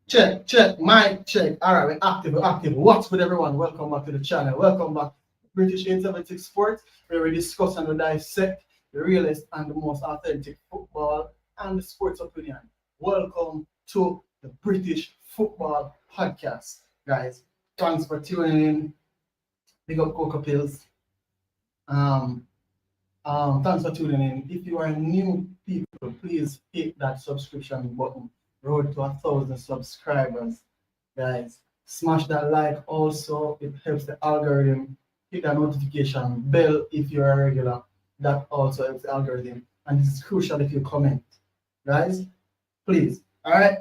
Check, mic check. All right, we're active. What's good, everyone? Welcome back to the channel. Welcome back to British876 Sports, where we discuss and we dissect the realest and the most authentic football and the sports opinion. Welcome to the British Football Podcast, guys. Thanks for tuning in. Big up Coca Pills. Um, Thanks for tuning in. If you are new people, please hit that subscription button. Road to 1,000 subscribers, guys. Smash that like. Also, it helps the algorithm. Hit that notification bell if you're a regular. That also helps the algorithm. And this is crucial if you comment, guys. Please. All right.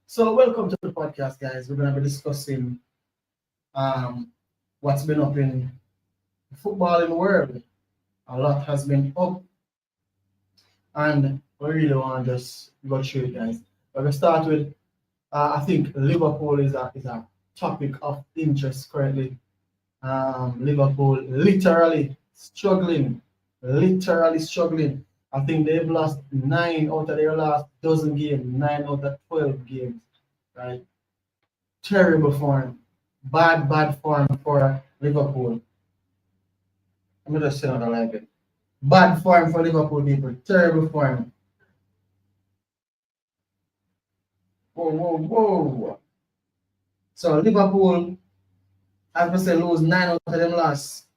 So, welcome to the podcast, guys. We're gonna be discussing what's been up in football in the world. A lot has been up, and we really want to just go through it, guys. We're gonna start with I think Liverpool is a topic of interest currently. Liverpool literally struggling. I think they've lost 9 out of their last dozen games, 9 out of 12 games, right? Terrible form, bad form for Liverpool. Let me just say another like it. Bad form for Liverpool people, terrible form. Whoa. So Liverpool, as I say, lose 9 out of them last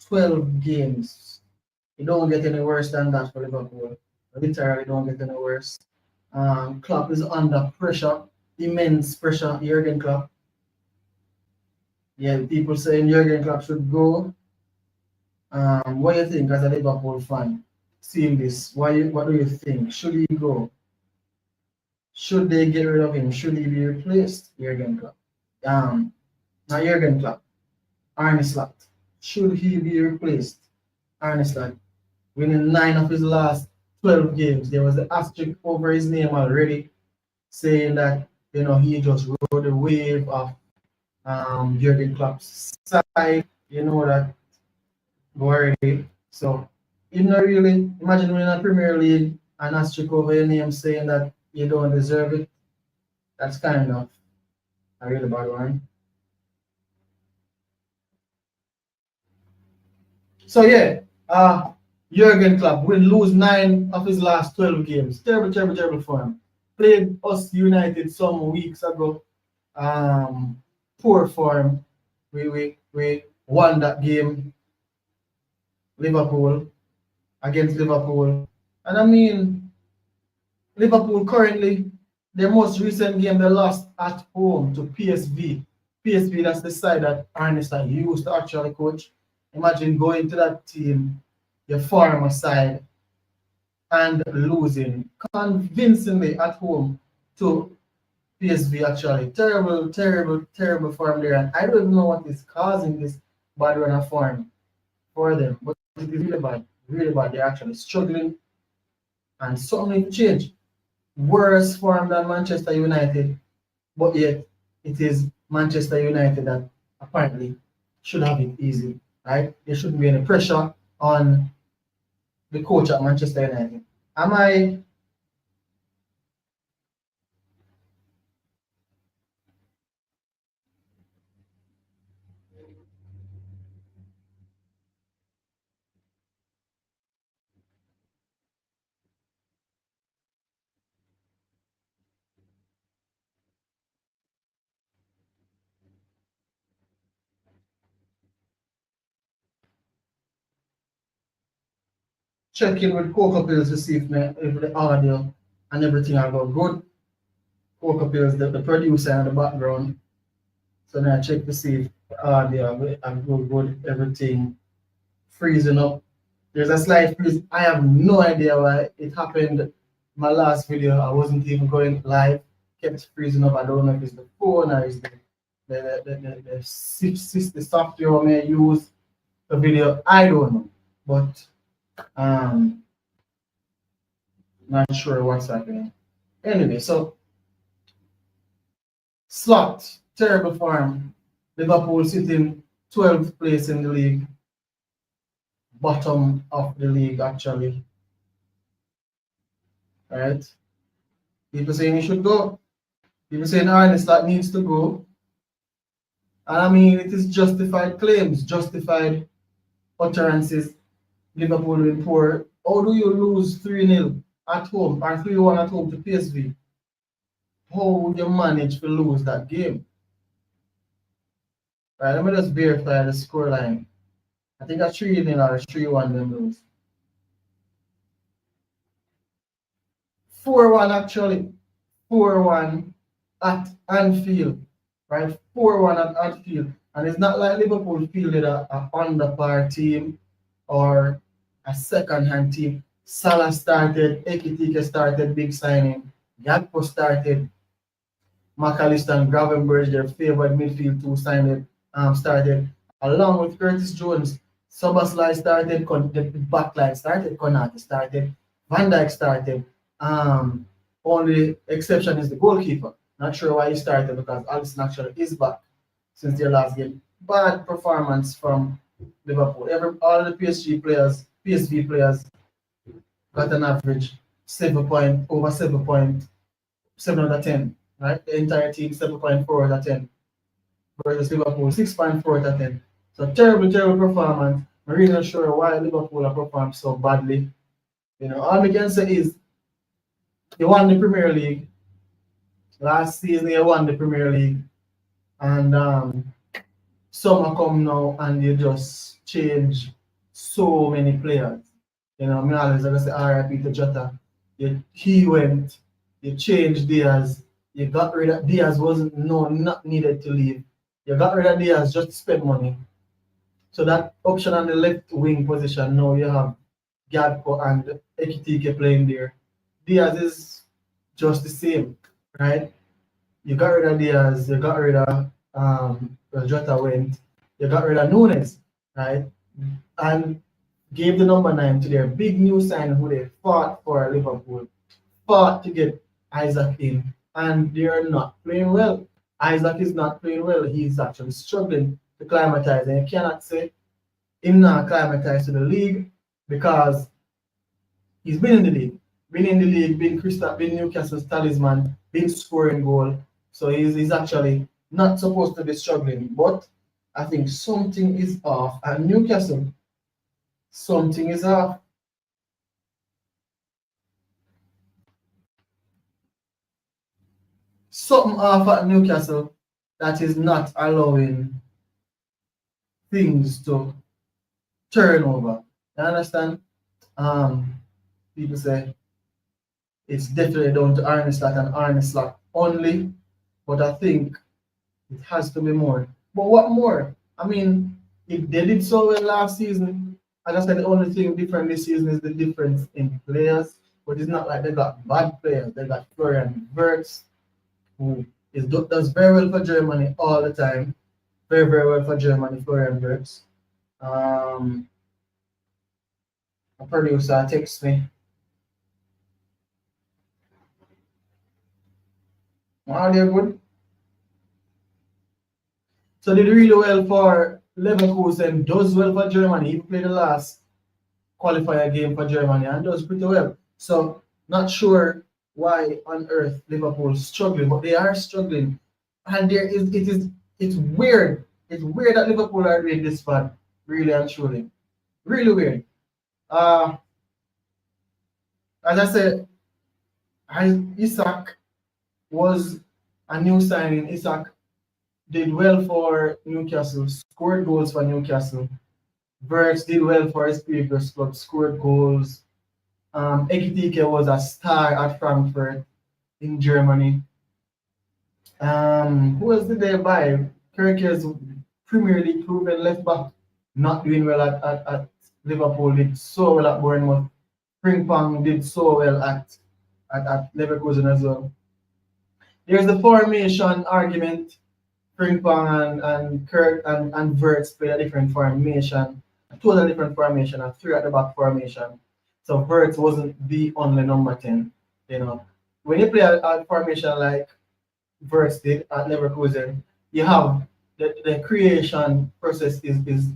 12 games. It don't get any worse than that for Liverpool. Literally don't get any worse. Klopp is under pressure, immense pressure. Jurgen Klopp. Yeah, people saying Jurgen Klopp should go. What do you think as a Liverpool fan? Seeing this, what do you think? Should he go? Should they get rid of him? Should he be replaced? Jurgen Klopp. Not Jurgen Klopp. Arne Slot. Should he be replaced? Arne Slot. Winning 9 of his last 12 games. There was an asterisk over his name already, saying that he just rode the wave of Jurgen Klopp's side. You know that already. So you not really imagine winning a Premier League and asterisk over your name saying that you don't deserve it. That's kind of a really bad one. So yeah, Jurgen Klopp will lose 9 of his last 12 games. Terrible for him. Played us United some weeks ago. Poor form. We won that game. Against Liverpool. And I mean, Liverpool currently, their most recent game they lost at home to PSV. PSV, that's the side that Arne Slot used to actually coach. Imagine going to that team, your former side, and losing convincingly at home to PSV actually. Terrible form there. And I don't even know what is causing this bad run of form for them. But it is really bad. Really bad. They're actually struggling. And something needs to change. Worse form than Manchester United. But yet, it is Manchester United that apparently should have it easy. Right? There shouldn't be any pressure on the coach at Manchester United. Am I checking with Coca Pills to see if the audio and everything are go good? Coca Pills, the producer in the background. So now I check to see if the audio and go good, everything freezing up. There's a slight freeze. I have no idea why it happened. My last video, I wasn't even going live, kept freezing up. I don't know if it's the phone or is the software I may use the video. I don't know. But not sure what's happening. Anyway, so Slot, terrible form. Liverpool sitting 12th place in the league. Bottom of the league, actually. Right? People saying he should go. People saying Ernest that needs to go. And I mean, it is justified claims, justified utterances. Liverpool will poor. How do you lose 3-0 at home or 3-1 at home to PSV? How would you manage to lose that game? Right, let me just verify the scoreline. I think a 3-0 or 3-1 them lose. 4-1 actually. 4-1 at Anfield. Right? 4-1 at Anfield. And it's not like Liverpool fielded a under par team or a second-hand team. Salah started, Ekitike started, big signing. Gakpo started, McAllister and Gravenberch, their favored midfield two started, along with Curtis Jones. Soboslai started, the backline started, Konate started, Van Dijk started. Only exception is the goalkeeper. Not sure why he started because Alisson actually is back since their last game. Bad performance from Liverpool. All the PSV players got an average 7 out of 10. Right? The entire team 7.4 out of 10 versus Liverpool 6.4 out of 10. So terrible, terrible performance. I'm really not sure why Liverpool have performed so badly. All we can say is they won the Premier League. Last season they won the Premier League. And summer come now and they just change so many players. Me always gonna say RIP to Jota. He went, you changed Diaz, you got rid of Diaz not needed to leave. You got rid of Diaz just to spend money. So that option on the left wing position, now you have Gakpo and Ekitike playing there. Diaz is just the same, right? You got rid of Diaz, you got rid of Jota went, you got rid of Nunes, right? And gave the number 9 to their big new sign who they fought for Liverpool, fought to get Isaac in, and they're not playing well. Isaac is not playing well. He's actually struggling to climatize, and you cannot say him not climatize to the league because he's been in the league, been Newcastle's talisman, been scoring goal. So he's actually not supposed to be struggling. But I think something is off at Newcastle. Something is off. Something off at Newcastle that is not allowing things to turn over. You understand? People say it's definitely down to Arne Slot and Arne Slot only, but I think it has to be more. But what more? I mean, if they did so well last season, as I said, the only thing different this season is the difference in players. But it's not like they got bad players. They got Florian Wirtz, who does very well for Germany all the time. Very, very well for Germany, Florian Wirtz. A producer texts me. Are they good? So did really well for Leverkusen, does well for Germany. He played the last qualifier game for Germany and does pretty well. So not sure why on earth Liverpool is struggling, but they are struggling. And it's weird. It's weird that Liverpool are doing this bad, really and truly. Really weird. As I said, Isak was a new signing. Isak did well for Newcastle, scored goals for Newcastle. Wirtz did well for his previous club, scored goals. Ekitike was a star at Frankfurt in Germany. Who else did they buy? Kirk's Premier League proven left back, not doing well at Liverpool, did so well at Bournemouth. Frimpong did so well at Leverkusen as well. There's the formation argument. Frimpong and Kirk and Wirtz play a different formation, a totally different formation, a 3 at the back formation. So Wirtz wasn't the only number 10. When you play a formation like Wirtz did at Leverkusen, you have the creation process is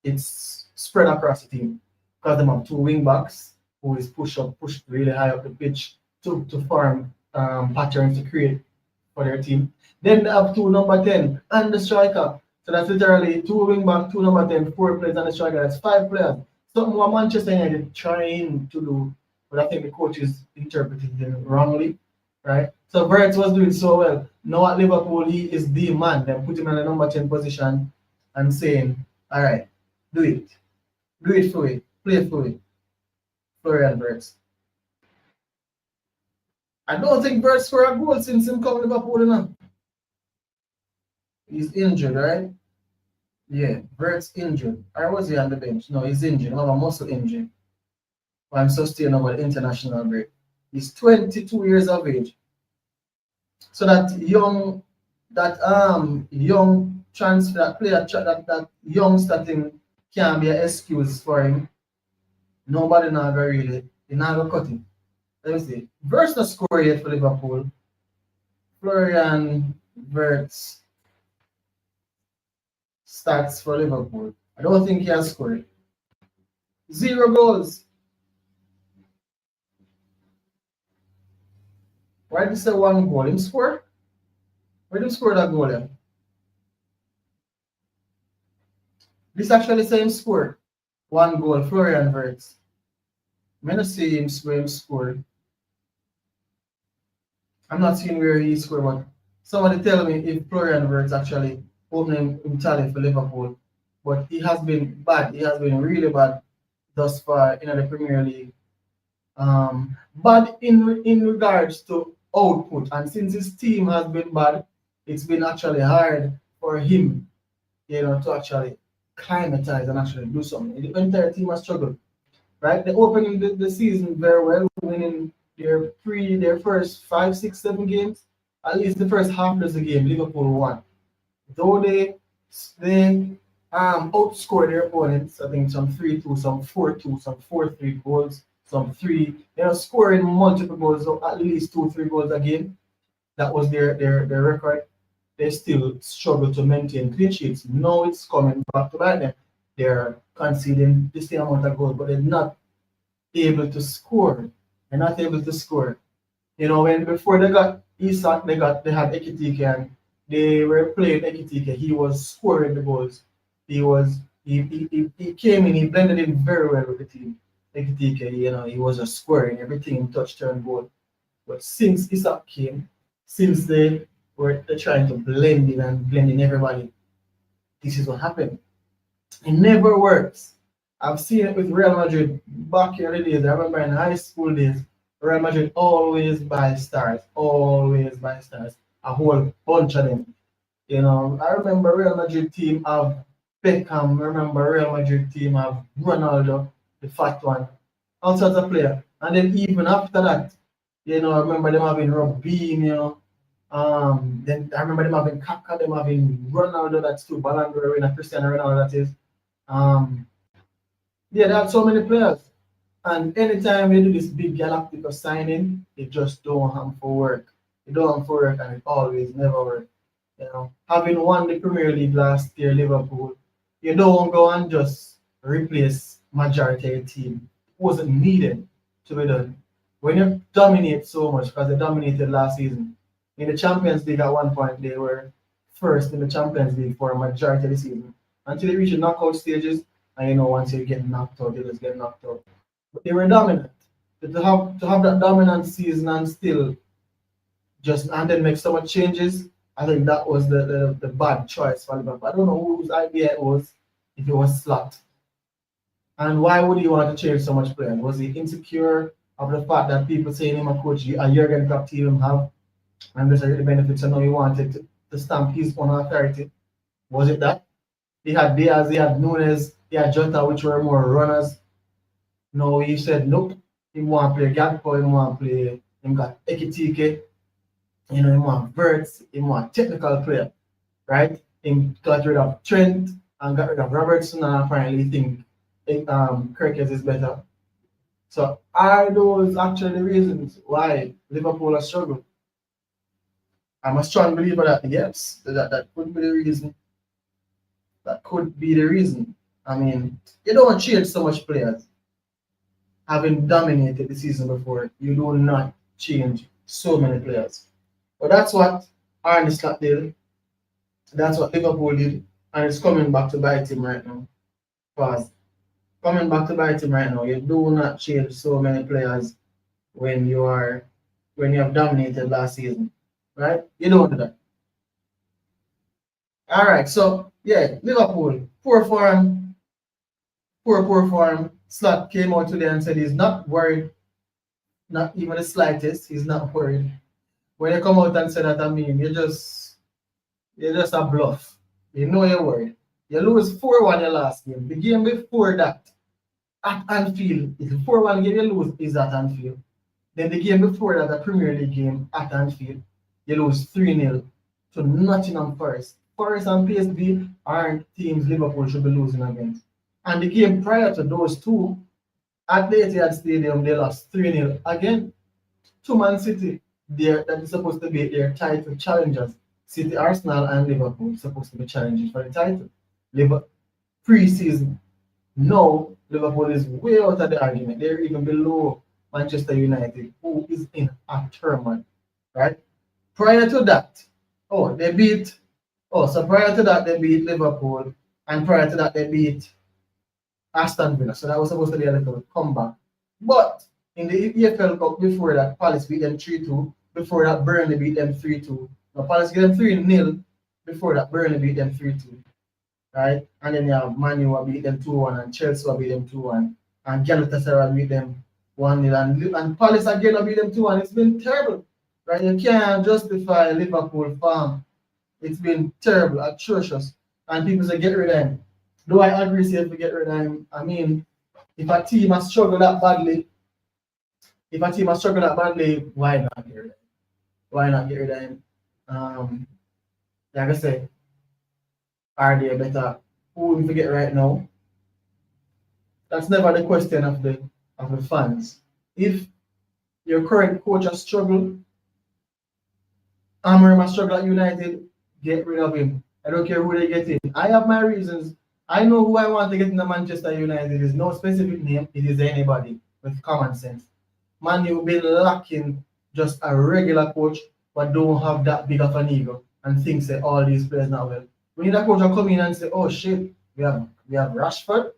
it's spread across the team because they have 2 wing backs who is pushed really high up the pitch to form patterns to create for their team. Then they have two number 10 and the striker. So that's literally two wing back, two number 10, four players and the striker. That's five players. Something what Manchester United trying to do, but I think the coach is interpreting them wrongly, right? So Verts was doing so well. Now at Liverpool, he is the man. Then put him in the number 10 position and saying, all right, do it. Do it for it. Play for it. Florian Verts. I don't think Verts scored a goal since him come to Liverpool now. He's injured, right? Yeah, Verts injured. Or was he on the bench? No, he's injured. He have a muscle injury. I'm sustained over the international break. He's 22 years of age. So that young transfer, that player, that youngster thing can be an excuse for him. Nobody now really, he not gonna cut him. Let me see. Verts not score yet for Liverpool. Florian Verts starts for Liverpool. I don't think he has scored. 0 goals. Why did you say 1 goal? Him score? Where did he score that goal then? This actually say him score 1 goal, Florian Verts. I'm not see him score. I'm not seeing where he scored, but somebody tell me if Florian Verts actually opening him tally for Liverpool. But he has been bad. He has been really bad thus far in the Premier League. Bad in regards to output, and since his team has been bad, it's been actually hard for him, to actually climatize and actually do something. The entire team has struggled, right? They opened the season very well, winning their first 5, 6, 7 games. At least the first half of the game, Liverpool won. Though they outscored their opponents, I think some 3-2, some 4-2, some 4-3 goals, some 3, scoring multiple goals, so at least 2-3 goals a game. That was their record. They still struggle to maintain clean sheets. Now it's coming back to bite them. They're conceding the same amount of goals, but they're not able to score. They're not able to score. When before they got Isak, they had Ekitike, and they were playing Ekitike. He was scoring the goals. He came in, he blended in very well with the team. Ekitike, he was just scoring everything in touch, turn, goal. But since Isak came, since they're trying to blend in everybody, this is what happened. It never works. I've seen it with Real Madrid back in the days. I remember in high school days, Real Madrid always buy stars, a whole bunch of them. I remember Real Madrid team have Beckham. I remember Real Madrid team have Ronaldo, the fat one, all sorts of players. And then even after that, I remember them having Robinho. Then I remember them having Kaká, them having Ronaldo, that's too Ballon d'Or winner, Cristiano Ronaldo, that is. They had so many players. And anytime they do this big Galactica signing, it just don't have for work. It don't have for work, and it always never work. Having won the Premier League last year, Liverpool, you don't go and just replace majority of your team. It wasn't needed to be done. When you dominate so much, because they dominated last season, in the Champions League at one point, they were first in the Champions League for a majority of the season. Until they reach the knockout stages, and once you get knocked out, you just get knocked out. But they were dominant. But to have that dominant season and still and then make so much changes, I think that was the bad choice for Liverpool. I don't know whose idea it was, if it was Slot. And why would he want to change so much players? Was he insecure of the fact that people saying him a coach, a Jurgen Klopp team have, and those are the benefits, and now he wanted to stamp his own authority? Was it that? He had Diaz, he had Nunes, he had Jota, which were more runners. No, he said nope. He want to play Gakpo, he want to play, he got Ekitike, he want Verts, he want technical player, right? He got rid of Trent and got rid of Robertson, and apparently think Kirkes is better. So are those actually the reasons why Liverpool has struggled? I'm a strong believer that yes, that could be the reason. That could be the reason. I mean, you don't change so much players. Having dominated the season before, you do not change so many players. But that's what Arne Slot did. That's what Liverpool did. And it's coming back to bite him right now. Pause. Coming back to bite him right now. You do not change so many players when you have dominated last season. Right? You don't do that. Alright, so yeah, Liverpool, poor form. Slot came out today and said he's not worried, not even the slightest. He's not worried. When you come out and say that, I mean, you're just a bluff. You know you're worried. You lose 4-1 your last game. The game before that, at Anfield, it's a 4-1 game you lose is at Anfield. Then the game before that, a Premier League game at Anfield, you lose 3-0 to Nottingham Forest. Forest and PSV aren't teams Liverpool should be losing against. And the game prior to those two, at the Etihad Stadium, they lost 3-0 again to Man City. That is supposed to be their title challengers. City, Arsenal, and Liverpool supposed to be challenging for the title. Pre-season. No, Liverpool is way out of the argument. They're even below Manchester United, who is in a turmoil, right? Prior to that, they beat Liverpool, and prior to that, they beat Aston Villa. So that was supposed to be a little comeback. But in the EPL Cup before that, Palace beat them 3-2. Before that, Burnley beat them 3-2. No, Palace beat them 3-0. Before that, Burnley beat them 3-2. Right? And then you have Man U beat them 2-1, and Chelsea beat them 2-1, and Galatasaray beat them 1-0, and Palace again beat them 2-1. It's been terrible. Right? You can't justify Liverpool farm. It's been terrible, atrocious. And people say get rid of him. Do I agree say if we get rid of him? I mean, if a team has struggled that badly, why not get rid of him? Why not get rid of him? Like I said, are they better? Who we forget right now? That's never the question of the fans. If your current coach has struggled, Amorim has struggled at United, get rid of him. I don't care who they get in. I have my reasons. I know who I want to get in the Manchester United. There's no specific name. It is anybody with common sense. Man, you've been lacking just a regular coach, but don't have that big of an ego and think that all these players now well. We need a coach to come in and say, oh shit, we have Rashford.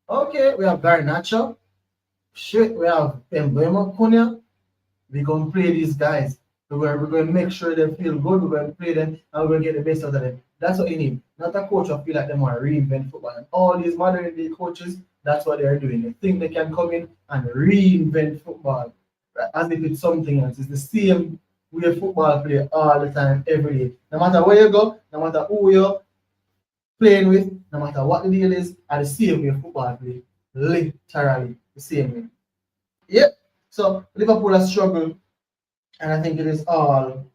Okay, we have Garnacho. Shit, we have Mbeumo Cunha. We're going to play these guys. We're going to make sure they feel good. We're going to play them and we're going to get the best out of them. That's what you need. Not a coach who feel like they want to reinvent football. And all these modern day coaches, that's what they're doing. They think they can come in and reinvent football, right? As if it's something else. It's the same way football play all the time, every day. No matter where you go, no matter who you're playing with, no matter what the deal is, are the same way football play. Literally the same way. Yep. So Liverpool has struggled, and I think it is all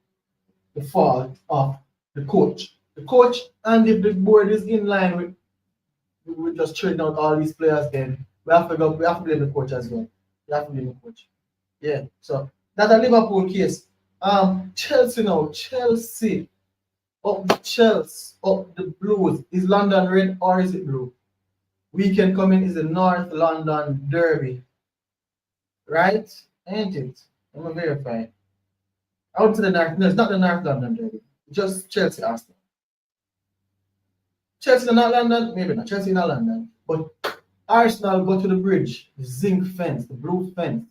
the fault of the coach. The coach, and if the board is in line with just trading out all these players, then we have to blame the coach as well. We have to blame the coach. Yeah. So that's a Liverpool case. Chelsea now. Chelsea. Up the Blues. Is London red or is it blue? Weekend coming is the North London Derby. Right? Ain't it? I'm gonna verify. Out to the North. No, it's not the North London Derby. Just Chelsea Arsenal. Chelsea not London, maybe not. Chelsea not London. But Arsenal go to the bridge, the zinc fence, the blue fence.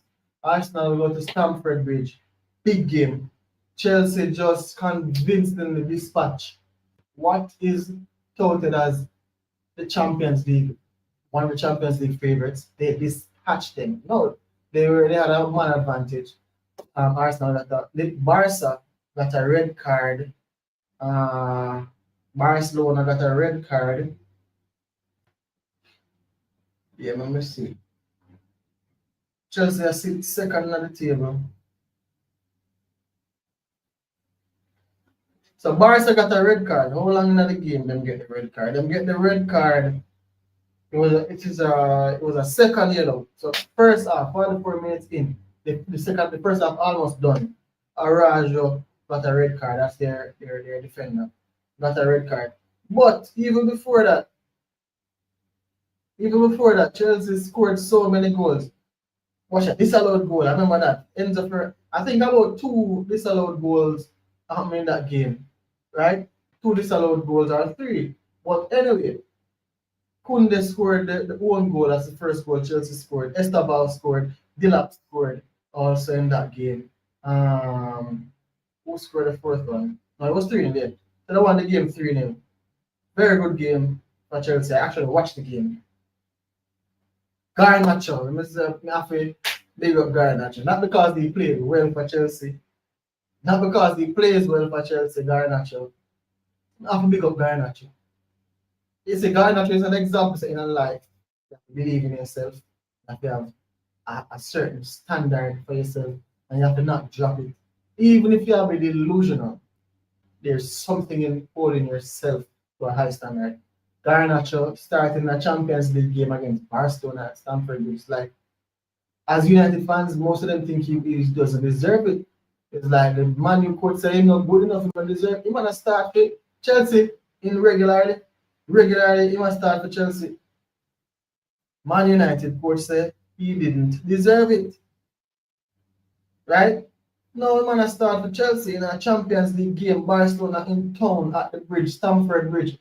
Arsenal go to Stamford Bridge. Big game. Chelsea just convincingly dispatch what is touted as the Champions League, one of the Champions League favorites. They dispatched them. No, they had a man advantage. Arsenal Barca got a red card. Barcelona got a red card. Yeah, let me see. Chelsea are second on the table. So Barca got a red card. How long in the game them get the red card? Them get the red card. It was a second yellow. So first half, 44 minutes in. The first half almost done. Arajo got a red card. That's their defender. Got a red card. But even before that, Chelsea scored so many goals. Watch a disallowed goal. I remember that. I think about 2 disallowed goals in that game, right? Two disallowed goals or three. But anyway, Kunde scored the own goal as the first goal Chelsea scored. Estabal scored. Dilap scored also in that game. Who scored the fourth one? No, it was 3 in there. So they won the game 3-0. Very good game for Chelsea. I actually watched the game. Garnacho, I have to big up Garnacho. Not because he played well for Chelsea. Not because he plays well for Chelsea, Garnacho. I have to big up Garnacho. You see, Garnacho is an example in life. You have to believe in yourself. You have to have a certain standard for yourself and you have to not drop it. Even if you are delusional, there's something in holding yourself to a high standard. Garnacho starting a Champions League game against Barcelona at Stamford Bridge. Like, as United fans, most of them think he doesn't deserve it. It's like the man you could say he's not good enough, he don't deserve it. He might start for Chelsea in regularly. Regularly, he must start for Chelsea. Man United coach say he didn't deserve it. Right? Now man I start for Chelsea in a Champions League game, Barcelona in town at the bridge, Stamford Bridge.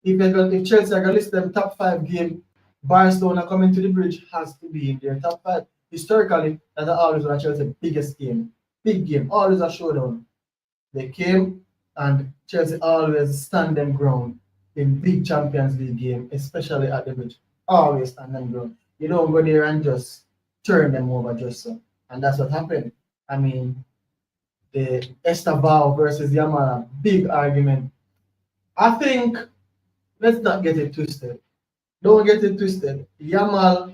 If Chelsea are gonna list them top 5 game, Barcelona coming to the bridge has to be in their top 5. Historically, that's always one of Chelsea's biggest game. Big game, always a showdown. They came and Chelsea always stand them ground in big Champions League game, especially at the bridge. Always stand them ground. You don't go there and just turn them over just so. And that's what happened. I mean, the Estavao versus Yamal, big argument. I think, let's not get it twisted. Don't get it twisted. Yamal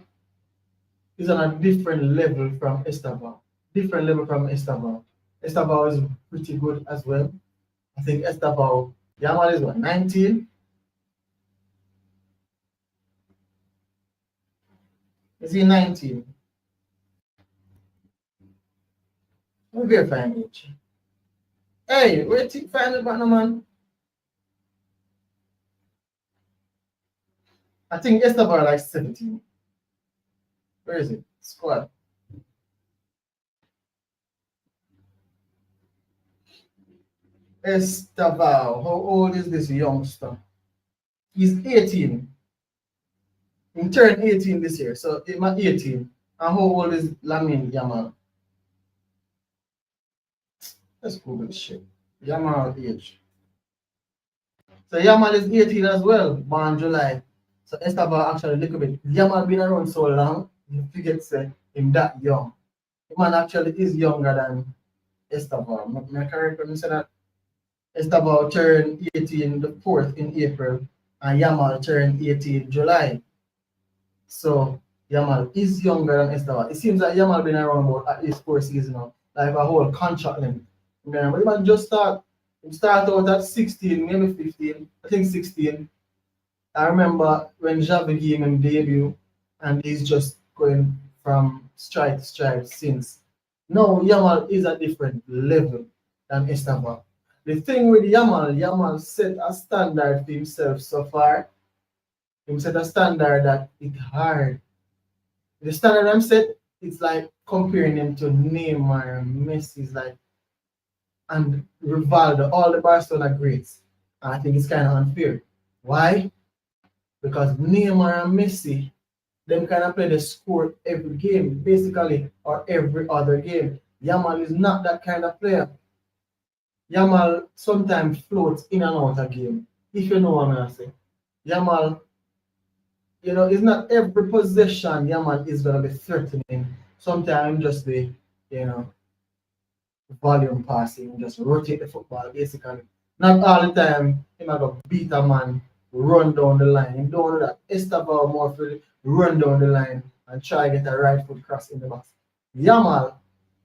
is on a different level from Estavao. Different level from Estavao. Estavao is pretty good as well. I think Estavao, Yamal is what, 19? Is he 19? We'll verify age. Hey, wait till find the partner, man. I think Estavao like 17. Where is it? Squad. Estavao, how old is this youngster? He's 18. He turned 18 this year, so he's 18. And how old is Lamine Yamal? Let's Google this shit. Yamal age. So Yamal is 18 as well, born July. So Estavao actually look a bit. Yamal been around so long, you forget say him that young. The man actually is younger than Estavao. Am I correct when I say that? Estavao turned 18 the 4th in April, and Yamal turned 18 July. So Yamal is younger than Estavao. It seems that Yamal been around about at least 4 seasons now, like a whole contract length. But the man just start out at 16, maybe 15, I think 16. I remember when Xavi gave him debut, and he's just going from stride to stride since. Now Yamal is a different level than Estavao. The thing with Yamal set a standard for himself so far. He set a standard that it's hard. The standard I'm set, it's like comparing him to Neymar and Messi, is like, and Rivaldo, all the Barcelona greats. And I think it's kind of unfair. Why? Because Neymar and Messi, them kind of play the score every game, basically, or every other game. Yamal is not that kind of player. Yamal sometimes floats in and out of game, if you know what I'm saying. Yamal, it's not every possession Yamal is going to be threatening. Sometimes just the, volume passing, just rotate the football, basically. Not all the time, he might go beat a man, run down the line. He don't do that. Estavao more for run down the line and try to get a right foot cross in the box. Yamal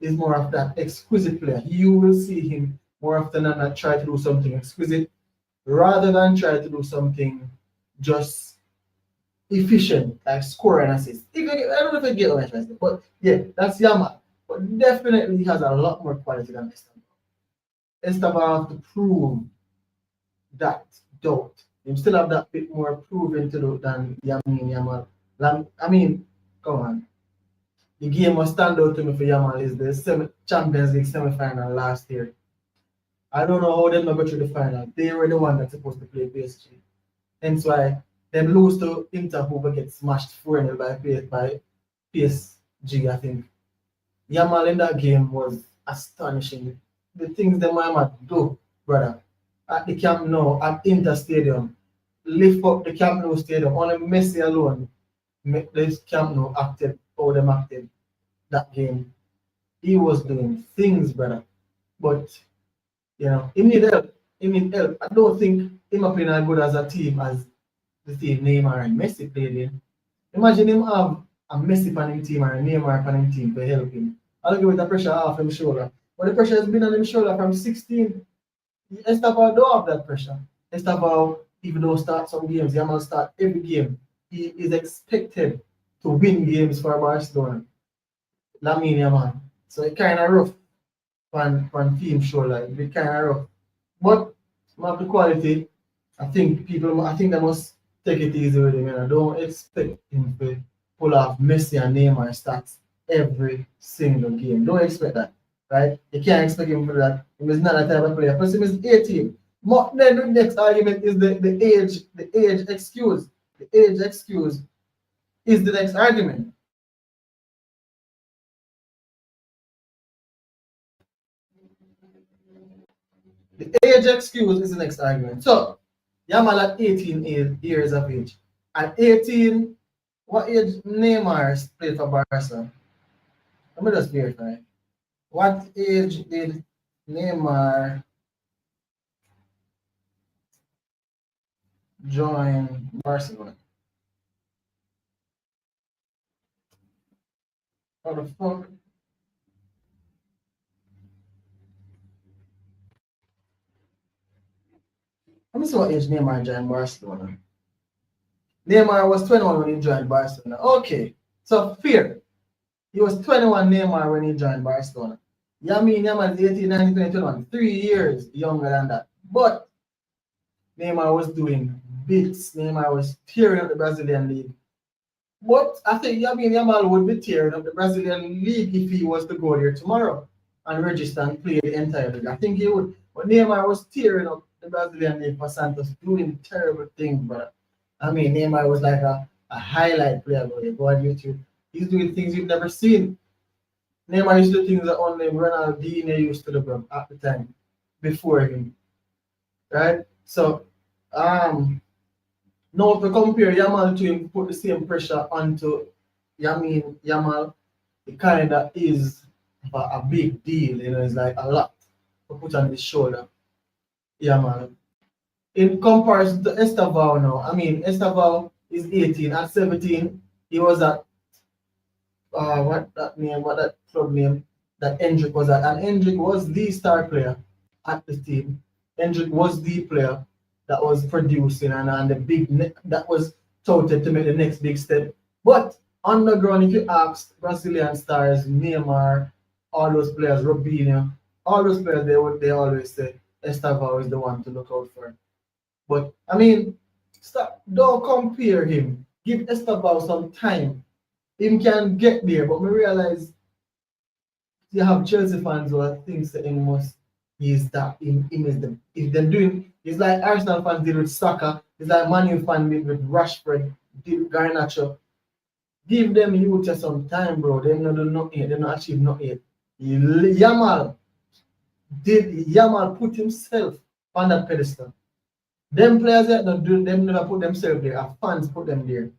is more of that exquisite player. You will see him more often than not try to do something exquisite rather than try to do something just efficient, like score and assist. I don't know if I get what I'm trying to say, but yeah, that's Yamal. But definitely he has a lot more quality than Estavao. Estavao have to prove that doubt. You still have that bit more proving to do than Yamal. I mean, come on. The game was stand out to me for Yamal is the Champions League semi-final last year. I don't know how them not go through the final. They were the one that's supposed to play PSG. Hence why them lose to Inter who will get smashed 4-0 by PSG, I think. Yamal in that game was astonishing. The things them Yamal do, brother, at the Camp Nou, at Inter Stadium, lift up the Camp Nou Stadium. Only Messi alone make this Camp Nou active, how them active that game. He was doing things, brother. But, he need help. He need help. I don't think him playing as good as a team as the team Neymar and Messi played in. Imagine him have a Messi on him team or a Neymar on him team to help him. I'll give it the pressure off his shoulder. But the pressure has been on his shoulder from 16. Estevao don't have that pressure. Estevao, even though start some games, Yamal start every game. He is expected to win games for Barcelona. Lamine Yamal. So it kind of rough on team shoulder. It kind of rough. But of the quality, I think they must take it easy with him. I don't expect him to pull off Messi and Neymar stats every single game. Don't expect that, right? You can't expect him for that. He is not that type of player. Plus, he is 18. Then the next argument is the age excuse. The age excuse is the next argument. The age excuse is the next argument. So, Yamal at 18 years of age. At 18, what age Neymar played for Barca? Let me just verify. What age did Neymar join Barcelona? How the fuck? Let me see what age Neymar joined Barcelona. Neymar was 21 when he joined Barcelona. Okay, so fair. He was 21 Neymar when he joined Barcelona. Yamal is 18, 19, 20, 21. 3 years younger than that. But Neymar was doing bits. Neymar was tearing up the Brazilian league. But I think Yamal would be tearing up the Brazilian league if he was to go there tomorrow and register and play the entire league. I think he would. But Neymar was tearing up the Brazilian league for Santos, doing terrible things, but Neymar was like a highlight player. But you go on YouTube, he's doing things you've never seen. Neymar used to do things that only Ronaldinho used to do at the time, before him. Right? So, now to compare Yamal to him, put the same pressure onto Yamal, it kind of is a big deal, it's like a lot to put on his shoulder. Yamal. In comparison to Estevao now, Estevao is 18. At 17, he was at what that club name that Hendrick was at. And Hendrick was the star player at the team. Hendrick was the player that was producing and the big that was touted to make the next big step. But on the ground, if you ask Brazilian stars, Neymar, all those players, Robinho, all those players, they always say Estevao is the one to look out for. But don't compare him. Give Estevao some time. Him can get there, but we realize you have Chelsea fans who think that him must is that him is the if they're doing it's like Arsenal fans did with Saka, it's like Man U fans did with Rashford, did with Garnacho. Give them youth some time, bro. They not do nothing yet. They not achieve nothing yet. Yamal put himself on that pedestal. Them players that don't do them never put themselves there. Our fans put them there.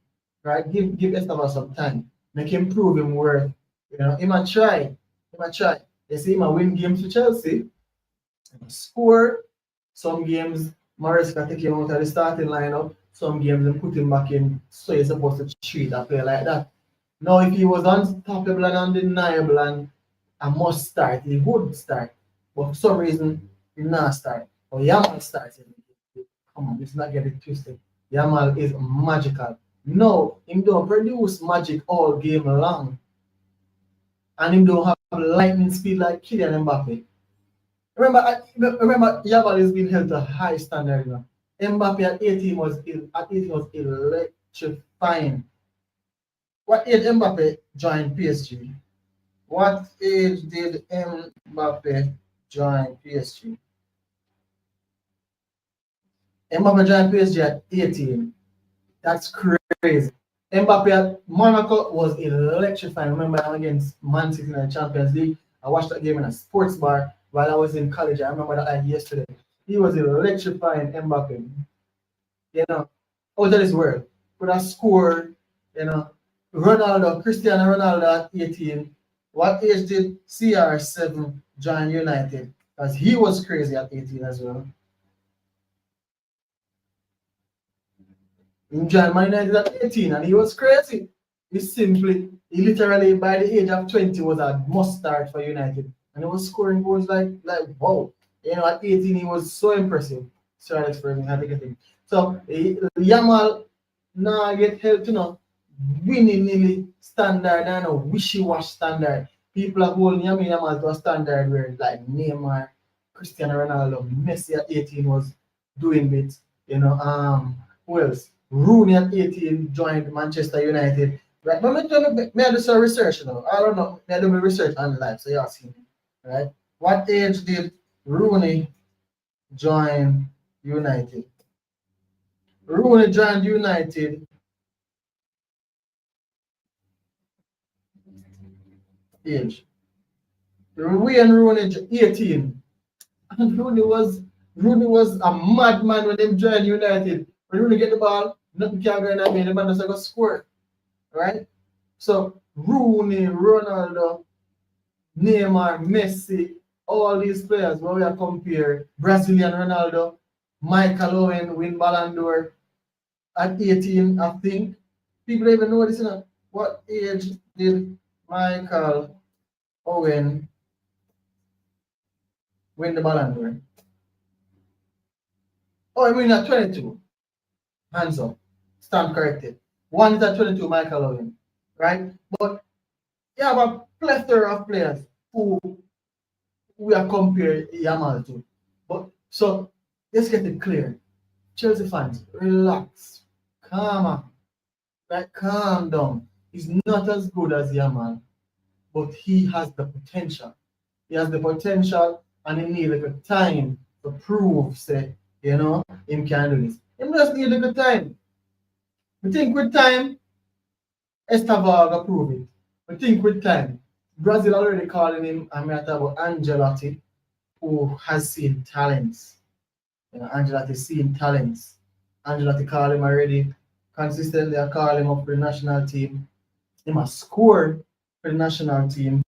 Right? Give Estevao some time. Make him prove him worth. He might try. You see him win games for Chelsea. Score. Some games Maresca take him out of the starting lineup. Some games they put him back in. So you're supposed to treat a player like that. Now if he was unstoppable and undeniable and a must start, he would start. But for some reason he not start. Or Yamal starts. Come on, let's not get it twisted. Yamal is magical. No, him don't produce magic all game long. And him don't have lightning speed like Kylian Mbappe. Remember, Yamal is being held to a high standard. Mbappe at 18 was electrifying. What age Mbappe joined PSG? What age did Mbappe join PSG? Mbappe joined PSG at 18. That's crazy. Mbappe at Monaco was electrifying. Remember against Man City in the Champions League. I watched that game in a sports bar while I was in college. I remember that like yesterday. He was electrifying Mbappe. You know, out of this world. Could have scored, you know. Ronaldo, Cristiano Ronaldo at 18. What age did CR7 join United? Because he was crazy at 18 as well. He joined Man United at 18 and he was crazy. He literally by the age of 20 was a must start for United. And he was scoring goals like wow. You know, at 18 he was so impressive. Sorry for me, I had to get him. So Yamal now get help, you know, winning nearly standard and a wishy-wash standard. People are holding Yamal to a standard where like Neymar, Cristiano Ronaldo, Messi at 18 was doing bits. You know, who else? Rooney at 18 joined Manchester United. Right, but me do some research, you know. I don't know, me do my research on live, so you ask him. Right? What age did Rooney join United? Rooney joined United age. When Rooney 18. And Rooney was a madman when they joined United. When Rooney get the ball, nothing can go in that man, the man doesn't go score. Right? So Rooney, Ronaldo, Neymar, Messi, all these players when we are compared, Brazilian Ronaldo, Michael Owen win Ballon d'Or at 18, I think. People don't even know this, you know. What age did Michael Owen win the Ballon d'Or? Oh, I mean at 22. Hands up. Stand corrected. One is at 22, Michael Owen. Right? But you have a plethora of players who we are comparing Yamal to. But so let's get it clear. Chelsea fans, relax. Calm. Right? Calm down. He's not as good as Yamal, but he has the potential. He has the potential and he needs a good time to prove, say, you know, him can do this. He just need a good time. We think with time, Estaval prove it. We think with time. Brazil already calling him, I'm talking about Angelotti, who has seen talents. You know, Angelotti seen talents. Angelotti called him already. Consistently, I call him up for the national team. He must score for the national team.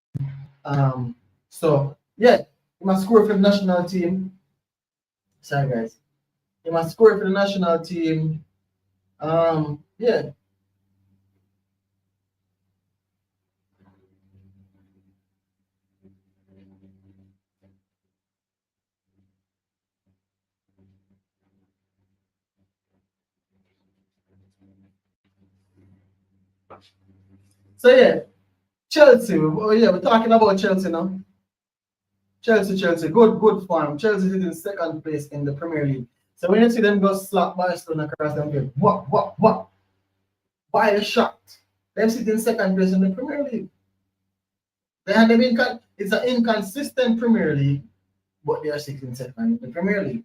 So yeah, he must score for the national team. Sorry guys. He must score for the national team. Yeah. So yeah, Chelsea. Oh yeah, we're talking about Chelsea now. Chelsea, good form. Chelsea is in second place in the Premier League. So when you see them go slap Barcelona across them field, what? By a shot. Them sit in second place in the Premier League. It's an inconsistent Premier League, but they are sitting second in the Premier League.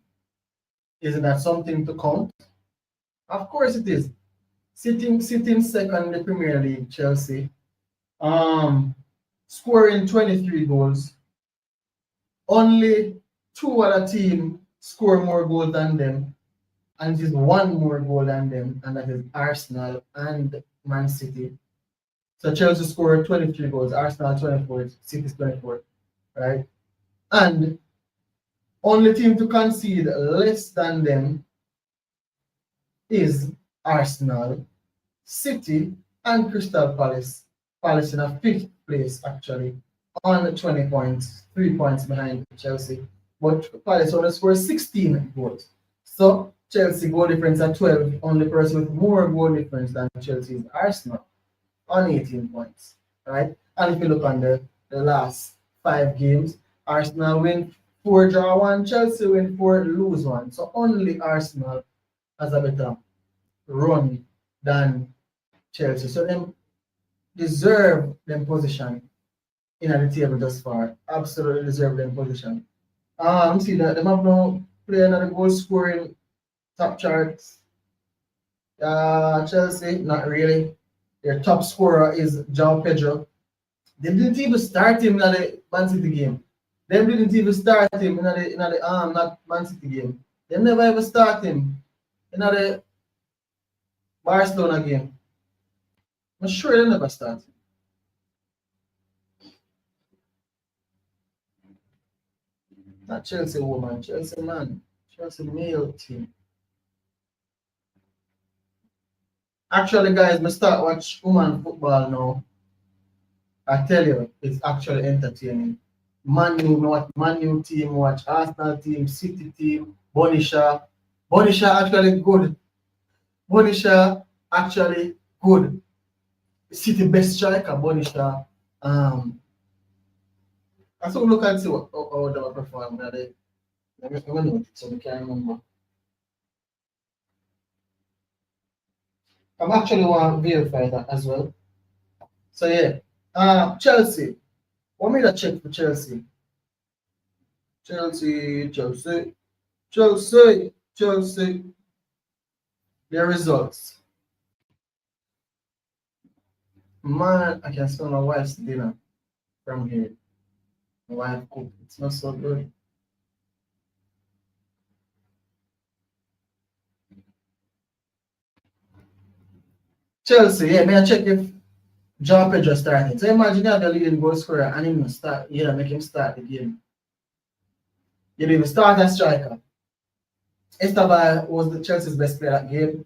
Isn't that something to count? Of course it is. Sitting second in the Premier League, Chelsea. Scoring 23 goals. Only two other teams score more goals than them, and it is one more goal than them, and that is Arsenal and Man City. So Chelsea scored 23 goals, Arsenal 24, City 24, right? And only team to concede less than them is Arsenal, City, and Crystal Palace. Palace in a fifth place actually on 20 points, 3 points behind Chelsea. But Palace only scored 16 goals. So Chelsea goal difference at 12, only person with more goal difference than Chelsea is Arsenal on 18 points. Right? And if you look on the last 5 games, Arsenal win 4, draw 1, Chelsea win 4, lose 1. So only Arsenal has a better run than Chelsea. So them deserve them position in the table thus far. Absolutely deserve them position. See that they have no play another goal scoring top charts. Chelsea, not really. Their top scorer is João Pedro. They didn't even start him in the Man City game. They didn't even start him in the not Man City game. They never ever start him in the Barcelona game. I'm sure they never start him. Not Chelsea woman, Chelsea man, Chelsea male team. Actually, guys, me start watch woman football now. I tell you, it's actually entertaining. Man U, me watch Man U team, watch Arsenal team, City team, Bonisha. Bonisha actually good. Bonisha actually good. City best striker, Bonisha. I saw look and see how they perform. Let me know so we can remember. I'm actually want to verify that as well. So yeah. Chelsea. Want me to check for Chelsea? Chelsea. Their results. Man, I can smell my wife's dinner from here. My wife cooked. It's not so good. Chelsea, yeah, may I check if João Pedro starting. So imagine you have the leading goal scorer and him start, make him start the game. You didn't start as striker. Esteban was the Chelsea's best player that game.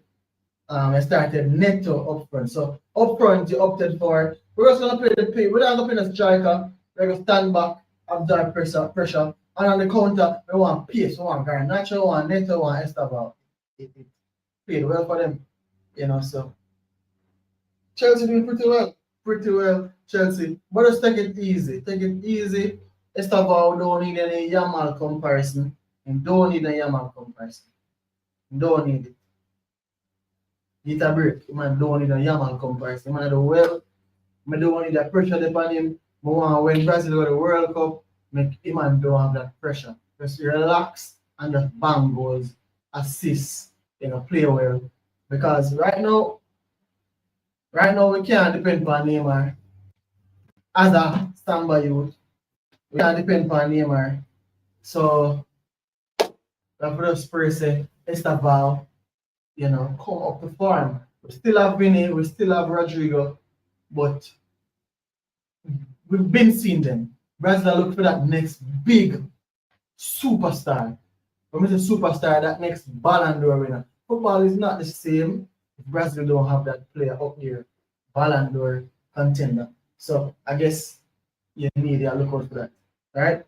I started Neto up front. So up front, you opted for we're just gonna play the play. We're not gonna play the striker. We're gonna stand back, absorb pressure, and on the counter, we want pace, we want Garnacho, we want Neto, we want Esteban. It played well for them, So Chelsea doing pretty well, Chelsea. But just take it easy. Esteban don't need any Yamal comparison, and don't need a Yamal comparison. Don't need it. Get a break. Man don't need a Yamal comparison. Man do well. I don't need that pressure upon him. I want when Brazil got the World Cup, make him and don't have that pressure. Just relax and just bang goals, assist, play well. Because right now we can't depend on Neymar. As a standby youth, we can't depend on Neymar. So we have to just pray say Esteban, come up to form. We still have Vinny, we still have Rodrigo, but we've been seeing them. Brazil look for that next big superstar. When we say superstar, that next Ballon d'Or winner. Football is not the same if Brazil don't have that player up there, Ballon d'Or contender. So I guess you need to look out for that. Right?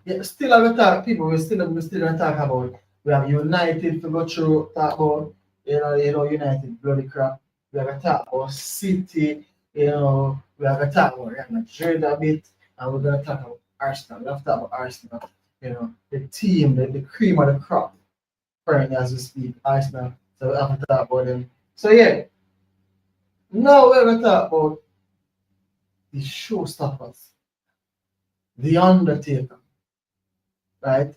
Yeah, still have a talk, people. We still gonna talk about. We have United to go through. Talk about United bloody crap. We have a talk about City. We have a talk about Real Madrid a bit, and we're gonna talk about Arsenal. We have to talk about Arsenal. The team, the cream of the crop, currently as we speak, Arsenal. So we have to talk about them. So yeah, now we're gonna talk about the showstoppers. The Undertaker, right?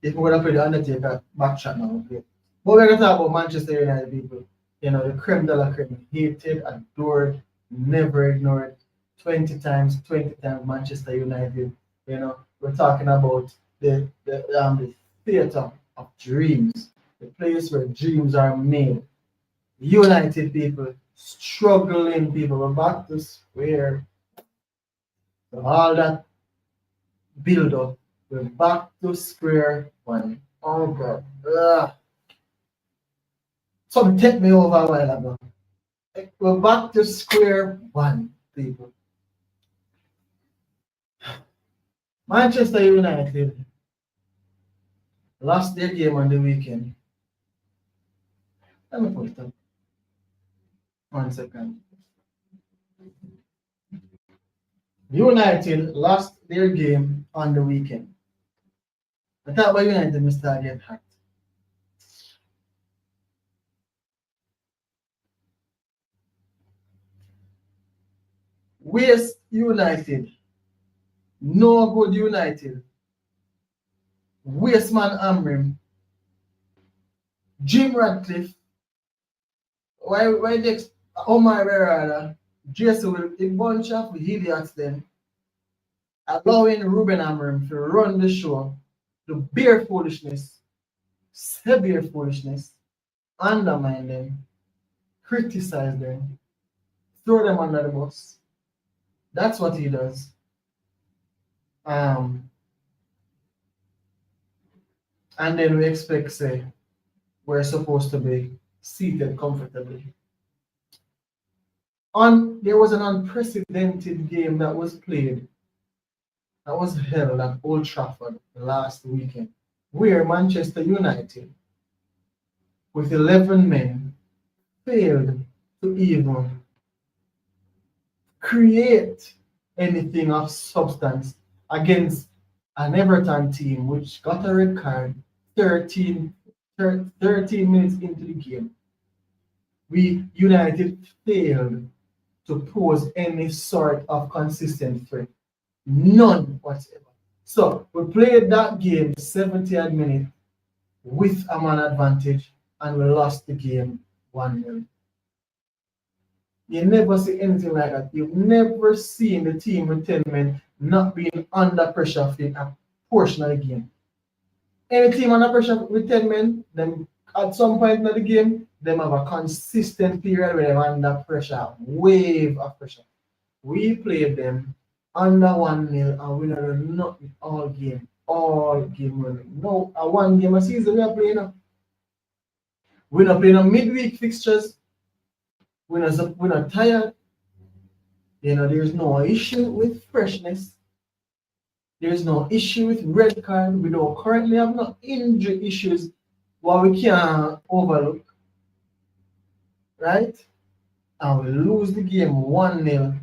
If we're gonna play the Undertaker back shot now, okay. But we're gonna talk about Manchester United people. The creme de la creme, hated, adored, never ignored. 20 times Manchester United. We're talking about the theater of dreams, the place where dreams are made. United people, struggling people, we're back to square. So all that build up. We're back to square one. Oh God. Ugh. Something take me over a while ago. We're back to square one, people. Manchester United lost their game on the weekend. Let me put it up. 1 second. United lost their game on the weekend. I thought about United, Mr. Get hacked. Waste United. No good United. Waste man Amrim. Jim Radcliffe, why next Omar Berrada, Jason will a bunch of idiots then allowing Ruben Amorim to run the show, to bear foolishness, severe foolishness, undermine them, criticize them, throw them under the bus. That's what he does. And then we expect, say, we're supposed to be seated comfortably. There was an unprecedented game that was played, that was held at Old Trafford last weekend, where Manchester United, with 11 men, failed to even create anything of substance against an Everton team which got a red card 13 minutes into the game. United failed to pose any sort of consistent threat. None whatsoever. So we played that game 70th minute with a man advantage and we lost the game 1-0. You never see anything like that. You've never seen the team with 10 men not being under pressure for a portion of the game. Any team under pressure with 10 men, them at some point in the game, them have a consistent period where they're under pressure, wave of pressure. We played them under 1-0 and we don't know nothing all game running. No, a one game a season we are playing now. We're not playing a midweek fixtures. We're not tired. You know, there's no issue with freshness. There's no issue with red card. We don't currently have no injury issues what we can't overlook. Right? And we lose the game 1-0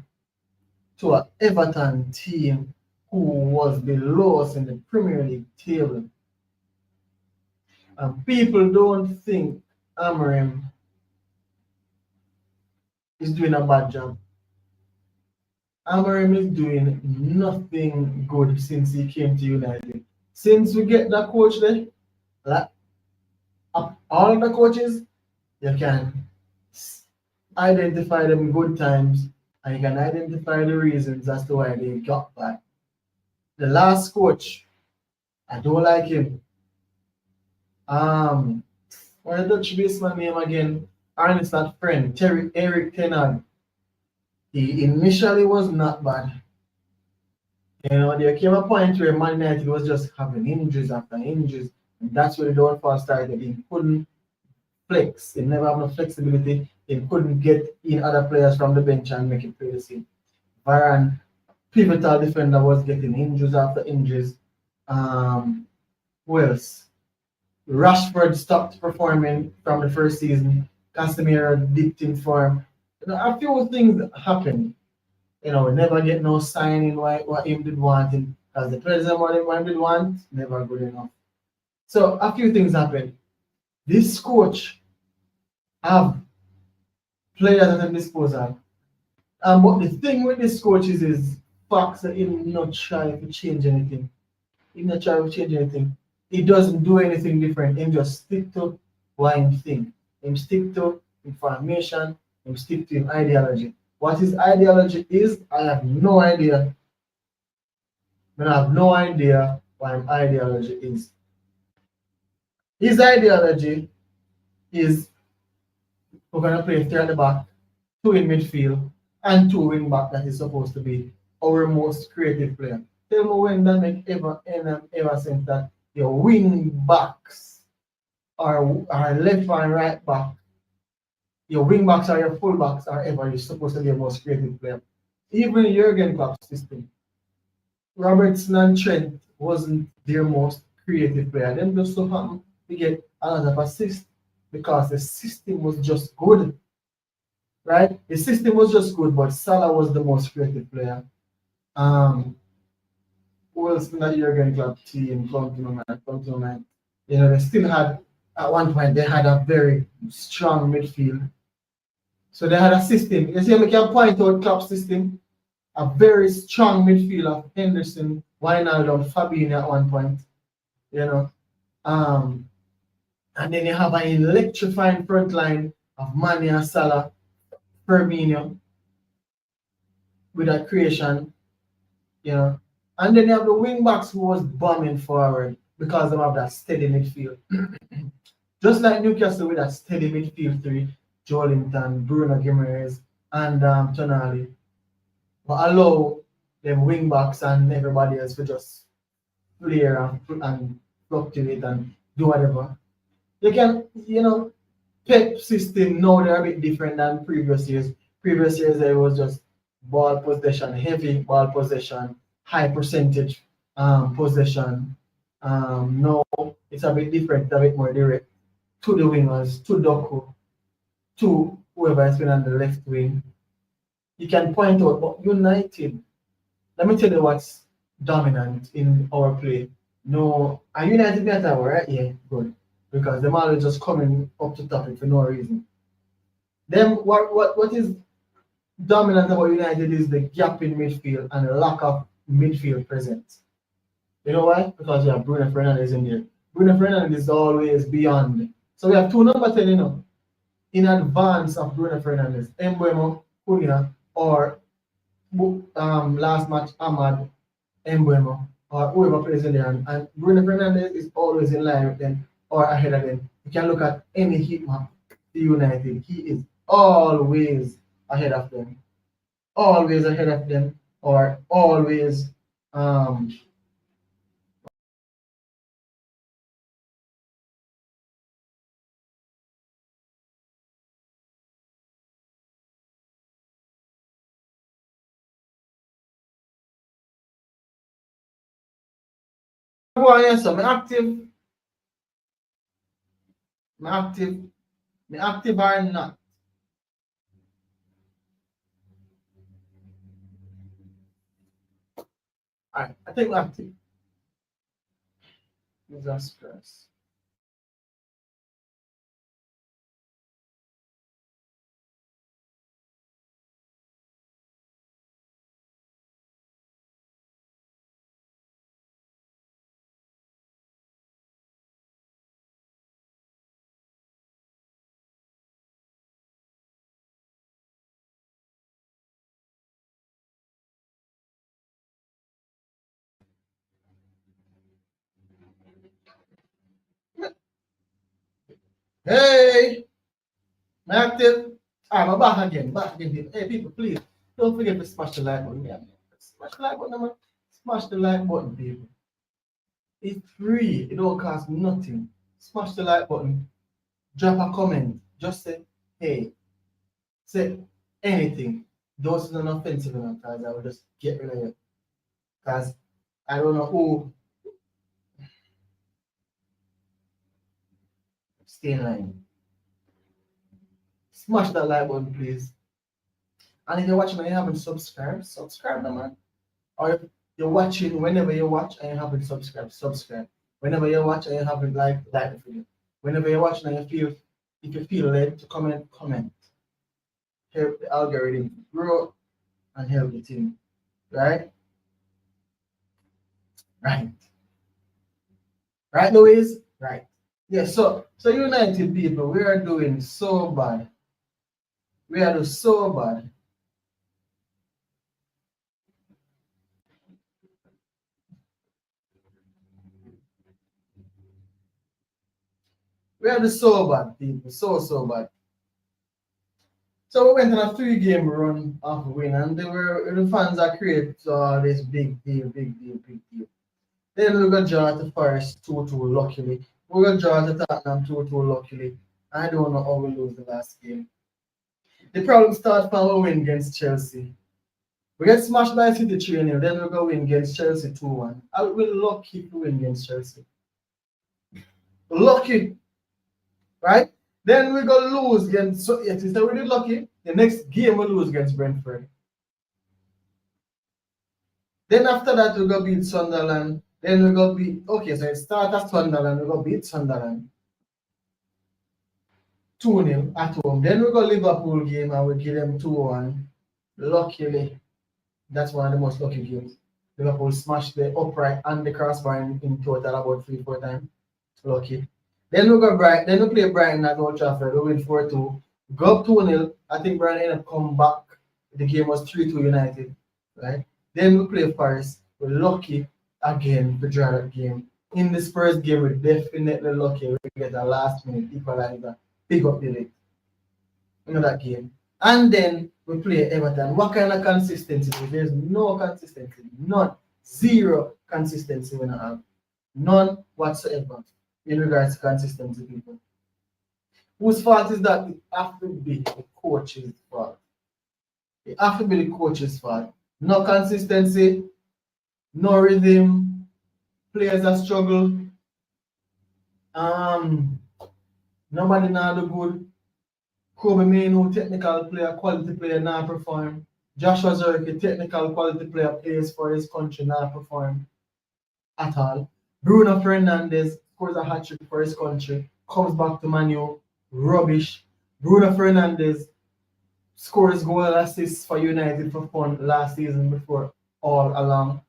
to an Everton team who was below us in the Premier League table. And people don't think Amorim is doing a bad job. Amorim is doing nothing good since he came to United. Since we get that coach there, like all the coaches, you can identify them good times and you can identify the reasons as to why they got bad. The last coach, I don't like him. What the Dutch baseman name again? Ernest, that friend, Eric Ten. He initially was not bad. You know, there came a point where Man United was just having injuries after injuries, and that's where the downfall started. He couldn't flex. He never had no flexibility. He couldn't get in other players from the bench and make it play the same. Varane, pivotal defender, was getting injuries after injuries. Who else? Rashford stopped performing from the first season. Casemiro dipped in form. You know, a few things happened. You know, we never get no signing what him did want, because the players that what him did want, never good enough. So a few things happened. This coach have players at his disposal. But the thing with this coach is facts that him not try to change anything. He not try to change anything. He doesn't do anything different. He just stick to what he think. He stick to information. He stick to his ideology. What his ideology is, I have no idea. I have no idea what his ideology is. His ideology is we're going to play 3 at the back, 2 in midfield, and 2 wing back. That is supposed to be our most creative player. Tell me when that make ever sense that your wing backs are left and right back. Your wing backs or your full backs are ever you're supposed to be your most creative player. Even Jurgen Klopp's system, Robertson and Trent wasn't their most creative player. Them just so happened to get a lot of assists because the system was just good. Right? The system was just good, but Salah was the most creative player. Who else in that Jurgen Klopp team? Come to mind. You know, they still had, at one point, they had a very strong midfield. So they had a system. You see, we can point out Klopp's system. A very strong midfield of Henderson, Wijnaldum, Fabinho at one point. You know. And then you have an electrifying front line of Mane, Salah, Firmino with that creation, you know. And then you have the wing backs who was bombing forward because they have that steady midfield. Just like Newcastle with that steady midfield three, Joelinton, Bruno Guimaraes, and Tonali. But allow them wing backs and everybody else to just play and fluctuate and do whatever. You can, you know, Pep system now they're a bit different than previous years. Previous years it was just ball possession, heavy ball possession, high percentage possession. Now it's a bit different, a bit more direct to the wingers, to Doku, to whoever has been on the left wing. You can point out, but United, let me tell you what's dominant in our play. No, and United better, right? Yeah, good. Because them always just coming up to topic for no reason. Them what is dominant about United is the gap in midfield and the lack of midfield presence. You know why? Because you have Bruno Fernandes in there. Bruno Fernandes is always beyond. So we have two number 10, you know, in advance of Bruno Fernandes, Mbeumo, Cunha, or last match Ahmad, Mbeumo, or whoever plays in there. And Bruno Fernandes is always in line with them or ahead of them. You can look at any heat map to United. He is always ahead of them. Always ahead of them, or always go on, yes, so me active or not. Alright, I think we're active. Disastrous. Hey, me active. I'm back again, back again. Hey, people, please don't forget to smash the like button. Yeah, smash the like button, man. Smash the like button, people. It's free. It don't cost nothing. Smash the like button. Drop a comment. Just say, hey, say anything. Those are not offensive enough, guys. I will just get rid of it. Because I don't know who stay in line. Smash that like button, please. And if you're watching and you haven't subscribed, subscribe now, man. Or if you're watching, whenever you watch and you haven't subscribed, subscribe. Whenever you watch and you haven't like the video. Whenever you're watching and if you feel led to comment, comment. Help the algorithm grow and help the team. Right? Right. Right, Louise? Right. Yeah, so United people, we are doing so bad. We are doing so bad. We are doing so bad, people. So bad. So we went on a 3-game run of win, and the fans are creating this big deal, big deal, big deal. Then we got drawn to Forest 2-2 luckily. We got drawn to Tottenham 2-2 luckily. I don't know how we lose the last game. The problem starts from a win against Chelsea. We get smashed by City 3-0, then we go win against Chelsea 2-1. We're lucky to win against Chelsea. Lucky, right? Then we go lose against, so yes, it's already lucky. The next game we lose against Brentford. Then after that we go beat Sunderland. Then we go beat, okay, so it starts at Sunderland, we go beat Sunderland 2-0 at home. Then we go Liverpool game and we give them 2-1. Luckily, that's one of the most lucky games. Liverpool smashed the upright and the crossbar in total about 3-4 times. Lucky. Then we go Bright. Then we play Brighton at Old Trafford. We win 4-2. Go up 2-0. I think Brighton ended up coming back. The game was 3-2 United. Right? Then we play Forest. We're lucky again to draw that game. In the Spurs game, we're definitely lucky. We get a last minute equalizer. Pick up the lead. You know that game. And then we play Everton. What kind of consistency? There's no consistency. None. Zero consistency we don't have. None whatsoever in regards to consistency, people. Whose fault is that? It has to be the coach's fault. It has to be the coach's fault. No consistency, no rhythm, players that struggle. Nobody now do good. Kobe Mainu, technical player, quality player, not perform. Joshua Zerke, technical quality player, plays for his country, not perform at all. Bruno Fernandes scores a hat trick for his country, comes back to Manu, rubbish. Bruno Fernandes scores goal and assists for United for fun last season before all along,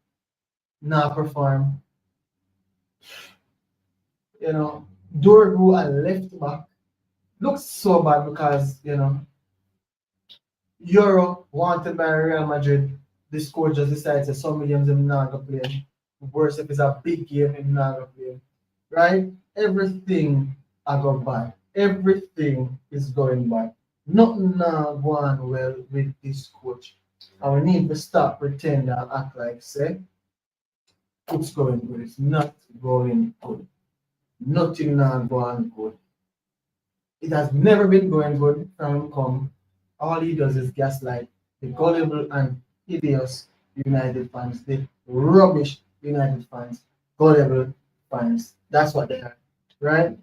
not perform. You know, Dorgu and left back looks so bad because Euro wanted by Real Madrid. This coach just decided to some games him not gonna play. Worse if it's a big game him not gonna play. Right? Everything I go bad. Everything is going bad. Nothing now going well with this coach. And we need to stop pretending and act like say it's going good. It's not going good. Nothing now going good. It has never been going good from him come. All he does is gaslight the gullible and hideous United fans, the rubbish United fans, gullible fans. That's what they are, right?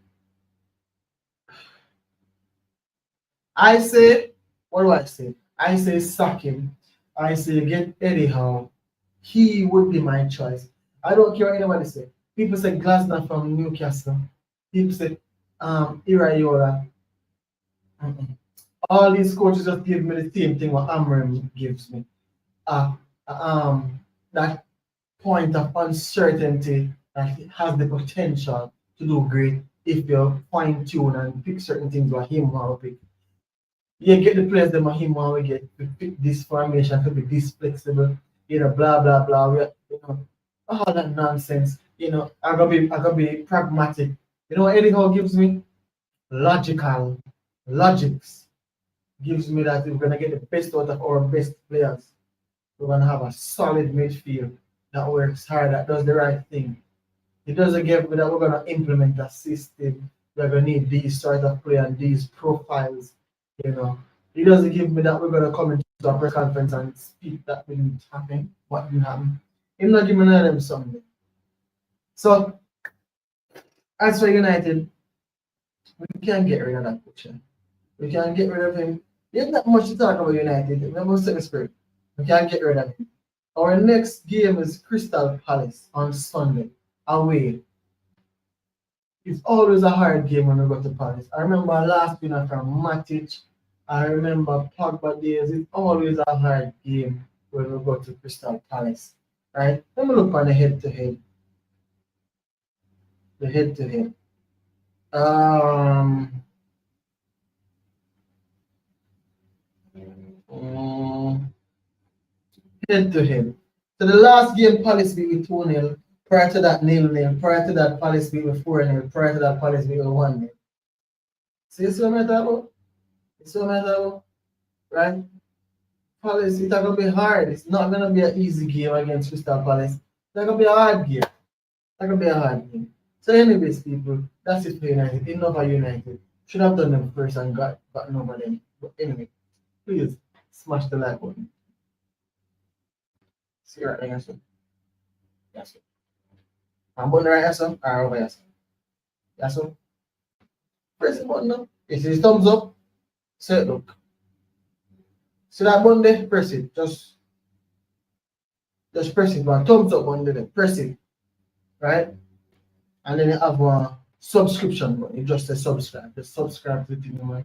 I say, what do I say? I say sack him. I say get Eddie Howe. He would be my choice. I don't care what anybody say. People say Glasner from Newcastle. People say Iraola. All these coaches just give me the same thing what Amram gives me. That point of uncertainty that it has the potential to do great if you fine tune and pick certain things what him want to pick. You get the players that him want to get to pick this formation to be this flexible, blah blah blah. All that nonsense. I gotta be pragmatic. You know what Eddie Howe gives me? Logics gives me that we're gonna get the best out of our best players. We're gonna have a solid midfield that works hard, that does the right thing. It doesn't give me that we're gonna implement a system. We're gonna need these sort of player and these profiles. It doesn't give me that we're gonna come into a press conference and speak that didn't happen, what didn't happen. He's not giving them something. So as for United, we can't get rid of that picture. We can't get rid of him. There's not much to talk about United. We must take a spirit. We can't get rid of him. Our next game is Crystal Palace on Sunday, away. It's always a hard game when we go to Palace. I remember last winner from Matic. I remember Pogba days. It's always a hard game when we go to Crystal Palace. Right? Let me look on the head-to-head. The head-to-head. Head-to-head. So the last game Palace beat with 2-0. Prior to that 0-0. Prior to that Palace beat with 4-0. Prior to that Palace beat with 1-0. See what I'm talking about? See what I'm talking about? Right? Palace, it's not going to be hard. It's not going to be an easy game against Crystal Palace. It's not going to be a hard game. It's not going to be a hard game. So anyways, people, that's it for United. Enough of United. Should have done them first and gotten over them. But anyway, please smash the like button. See right there, sir. Yes, sir. I'm button right here, sir. Or over here, sir. Yes, sir. Press the button now. If it's thumbs up, say it, look. See that button there? Press it. Just press it, man. Thumbs up button there. Press it. Right? And then you have a subscription button. You just say subscribe. Just subscribe to the thing, man.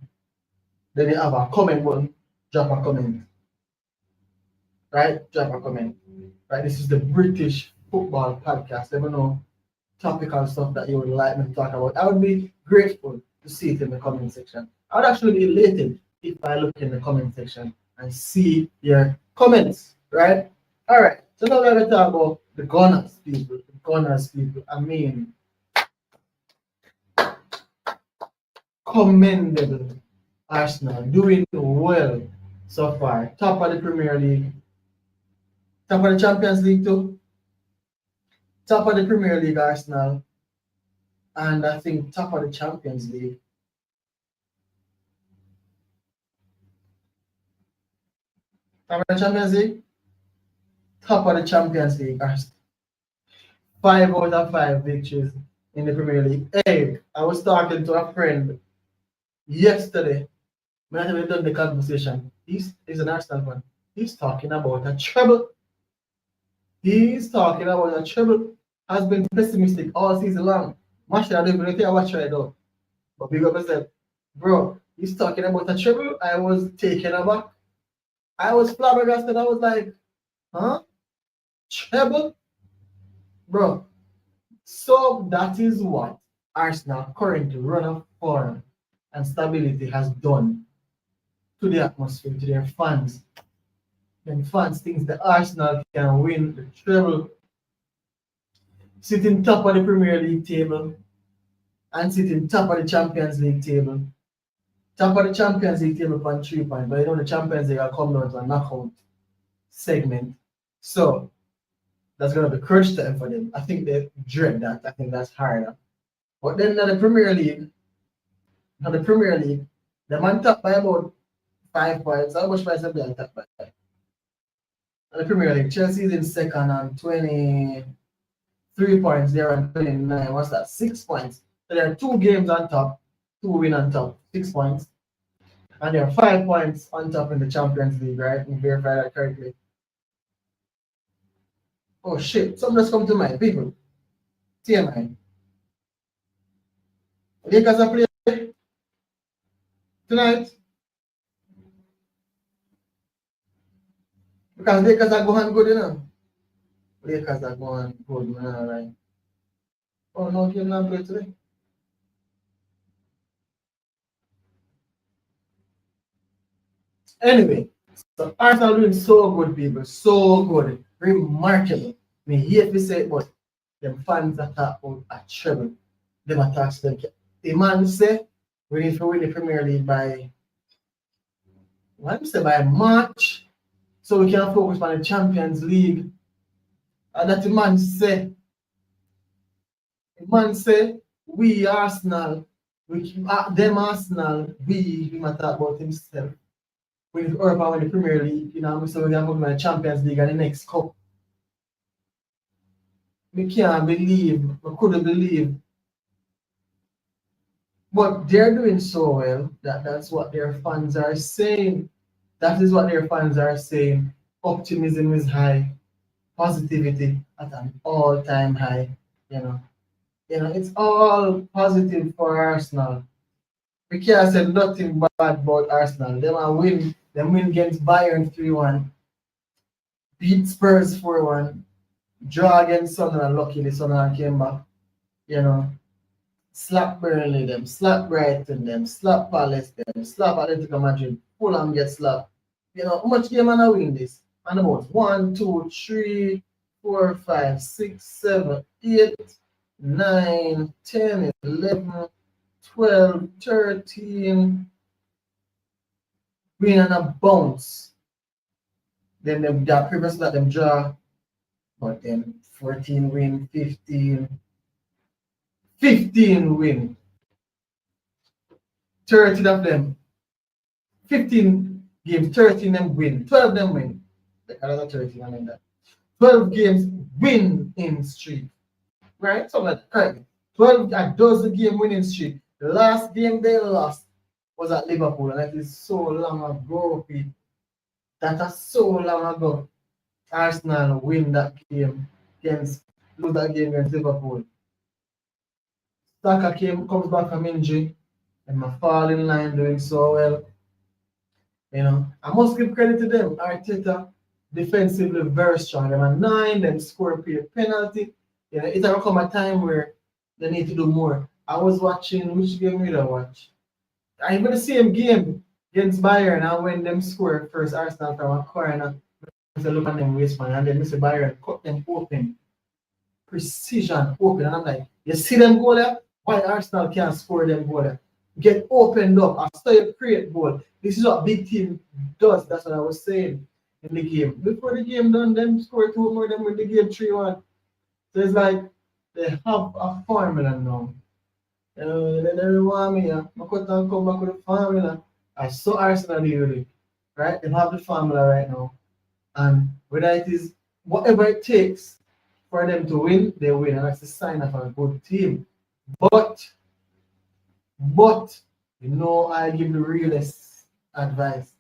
Then you have a comment button. Drop a comment. Right? Drop a comment. Right? This is the British Football Podcast. Let me know topical stuff that you would like me to talk about, I would be grateful to see it in the comment section. I would actually be elated if I look in the comment section and see your comments, right? All right. So now we're going to talk about the Gunners people. The Gunners people. I mean, commendable Arsenal doing well so far. Top of the Premier League. Top of the Champions League too. Top of the Premier League Arsenal. And I think top of the Champions League. Top of the Champions League? Top of the Champions League Arsenal. 5 out of 5 victories in the Premier League. Hey, I was talking to a friend yesterday. When I had done the conversation, he's an Arsenal fan. He's talking about a treble. He's talking about a treble. Has been pessimistic all season long. Much I don't even think I watch right now. But big up myself. Bro, he's talking about a treble. I was taken aback. I was flabbergasted. I was like, huh? Treble? Bro. So that is what Arsenal currently run of form and stability has done to the atmosphere, to their fans. Then fans think the Arsenal can win the treble, sitting top of the Premier League table and sitting top of the Champions League table. Top of the Champions League table for 3 points, but you know the Champions League are coming down to a knockout segment. So that's gonna be crunch time for them. I think they dread that. I think that's harder. But then in the Premier League, the man top by about 5 points. How much points have they on top by? In the Premier League, Chelsea is in second on 23 points. They're on 29. What's that? 6 points. So there are 2 games on top, 2 win on top, 6 points. And there are 5 points on top in the Champions League, right? You verify that correctly. Oh shit, something just come to mind, people. TMI. Lakers are playing tonight. Because Lakers are going good, you know. Lakers are going good, man, alright. Oh no, game not play today. Anyway, so Arsenal doing so good, people. So good. Remarkable. I mean, hate to say it, but them fans attack out a treble. Them attacks them. The man say we need to win the Premier League by by March, so we can focus on the Champions League. And that the man say, we Arsenal, them Arsenal, we might talk about himself. We need to win the Premier League, you know, so we can move to the Champions League and the next cup. We can't believe, we couldn't believe. But they're doing so well that's what their fans are saying. That is what their fans are saying. Optimism is high, positivity at an all-time high. You know, it's all positive for Arsenal. We can't say nothing bad about Arsenal. Them win against Bayern 3-1, beat Spurs 4-1, draw against Sunderland. Luckily, Sunderland came back. You know, slap Burnley them, slap Brighton them, slap Palace them, slap Atletico Madrid. Fulham get slapped. You know, how much game I win this? And about 1, 2, 3, 4, 5, 6, 7, 8, 9, 10, 11, 12, 13. Win and a bounce. Then them got previous that them draw. But then 14 win, 15 win. 13 of them. 15 games, 13 them win. 12 them win. Another 13, I mean that. 12 games win in streak. Right? So like correct. 12 that does the game winning streak. The last game they lost was at Liverpool, and that is so long ago, people. That is so long ago. Arsenal win that game lose that game against Liverpool. Saka comes back from injury and my fall in line doing so well. You know, I must give credit to them. Arteta defensively very strong. Them a 9, then score a penalty. You know, it'll come a time where they need to do more. I was watching, which game did I watch? I even the same game against Bayern, and when them score first Arsenal from a corner, I look at them waste man, and then Mr. Bayern cut them open, precision open, and I'm like, you see them goal there? Why Arsenal can't score them goal there? Get opened up after you create goal. This is what big team does. That's what I was saying in the game. Before the game done, them score two more, them win the game 3-1. So it's like they have a formula now. They don't want me. I could not come back with the formula. I saw Arsenal really, right? They have the formula right now. And whether it is whatever it takes for them to win, they win. And that's a sign of a good team. But, I give the realest advice.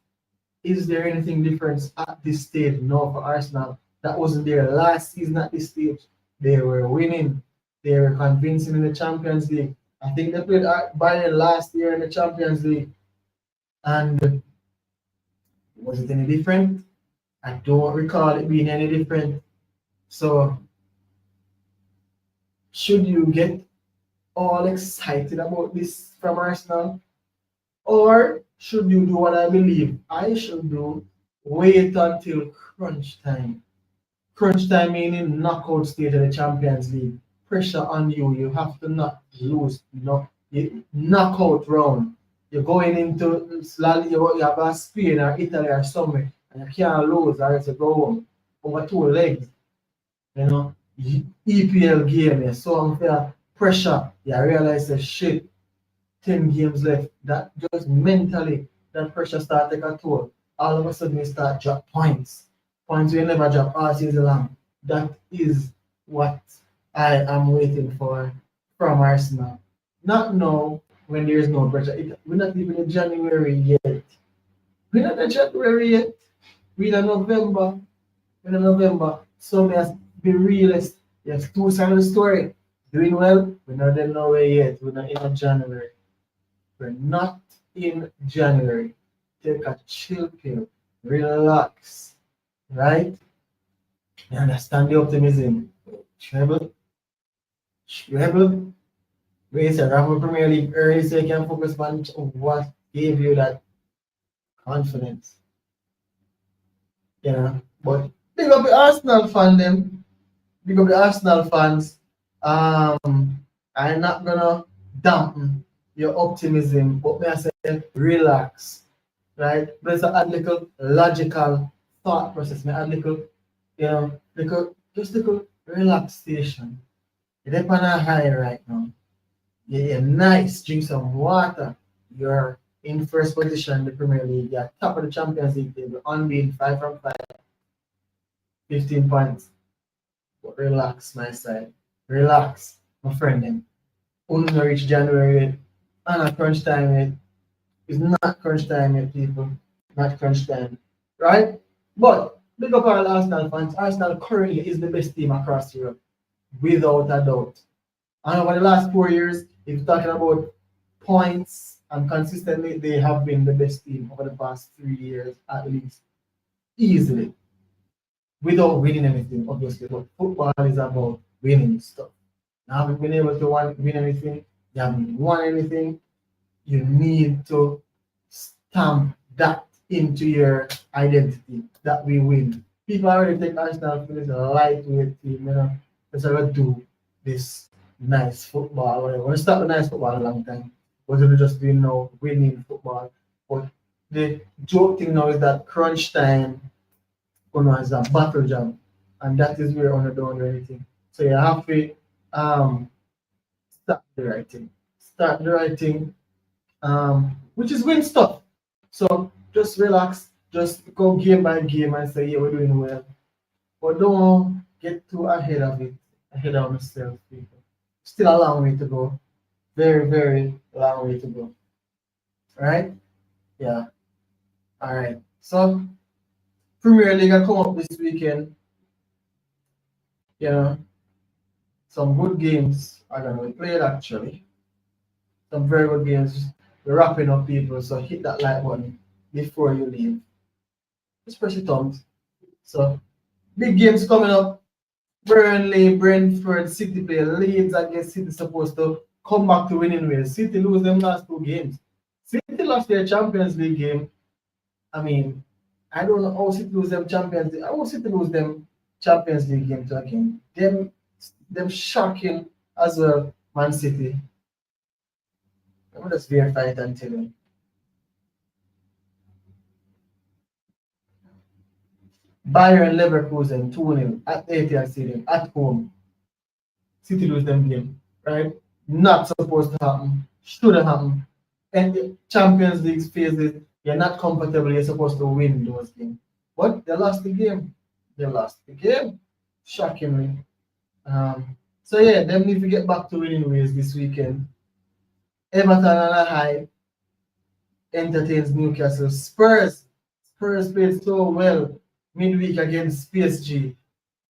Is there anything different at this stage? No, for Arsenal. That wasn't there last season at this stage. They were winning. They were convincing in the Champions League. I think they played Bayern last year in the Champions League. And was it any different? I don't recall it being any different. So, should you get all excited about this from Arsenal? Or should you do what I believe I should do? Wait until crunch time. Crunch time meaning knockout stage of the Champions League. Pressure on you. You have to not lose. Knockout round. You're going into you have a Spain or Italy or somewhere, and you can't lose or else you go home over 2 legs. EPL game, you so unfair pressure. You realize that shit, 10 games left. That just mentally, that pressure start take a toll. All of a sudden you start drop points. Points you never drop all season long. That is what I am waiting for from Arsenal. Not now when there is no pressure. We're not even in January yet. We're not in January yet. We're in November. We're in November. So let's be realist. There's two sides of the story. Doing well, we're not in nowhere yet. We're not in January. We're not in January. Take a chill pill. Relax. Right? You understand the optimism. Treble. Race a Rafa Premier League early so you can focus on what gave you that confidence. But big up the Arsenal fan them. Big up the Arsenal fans. I'm not gonna dampen your optimism, but may I say relax. Right? Let's add little logical thought process. May add little relaxation. You're up on a high right now. You're nice, drink some water. You're in first position in the Premier League. You're top of the Champions League table, unbeaten, 5 from 5, 15 points. But relax, my side. Relax, my friend. Then. Only reach January yet. And a crunch time yet. It's not crunch time yet, people. Not crunch time. Right? But, big up all Arsenal fans. Arsenal currently is the best team across Europe. Without a doubt. And over the last 4 years, if you're talking about points and consistently, they have been the best team over the past 3 years at least. Easily. Without winning anything, obviously. But football is about winning stuff. Now, haven't been able to win anything, you haven't won anything, you need to stamp that into your identity that we win. People already take Arsenal for this lightweight team, let's ever do this nice football. Whatever. We're start with nice football a long time. We're going to just be winning football. But the joke thing now is that crunch time is a battle jam. And that is where we're don't do anything. So you have to start the right thing. Start the right thing. Which is win stuff. So just relax. Just go game by game and say, yeah, we're doing well. But don't get too ahead of it. Ahead of yourself, people. Still a long way to go. Very, very long way to go. Alright? Yeah. Alright. So Premier League will come up this weekend. Some good games are gonna be played actually. Some very good games. We're wrapping up, people, so hit that like button before you leave. Just press your thumbs. So big games coming up. Burnley, Brentford, City play Leeds against City supposed to come back to winning ways. City lose them last two games. City lost their Champions League game. I mean, I don't know how City lose them Champions League. How City lose them Champions League game to again. Them shocking as well, Man City. I'm just verify it and tell you. Bayern Leverkusen 2-0 at the Etihad Stadium at home. City lose them game, right? Not supposed to happen. Shouldn't happen. And the Champions League phases, you're not comfortable. You're supposed to win those games, but they lost the game. They lost the game, shockingly. So yeah, them need to get back to winning ways this weekend. Everton on a high entertains Newcastle. Spurs played so well midweek against PSG,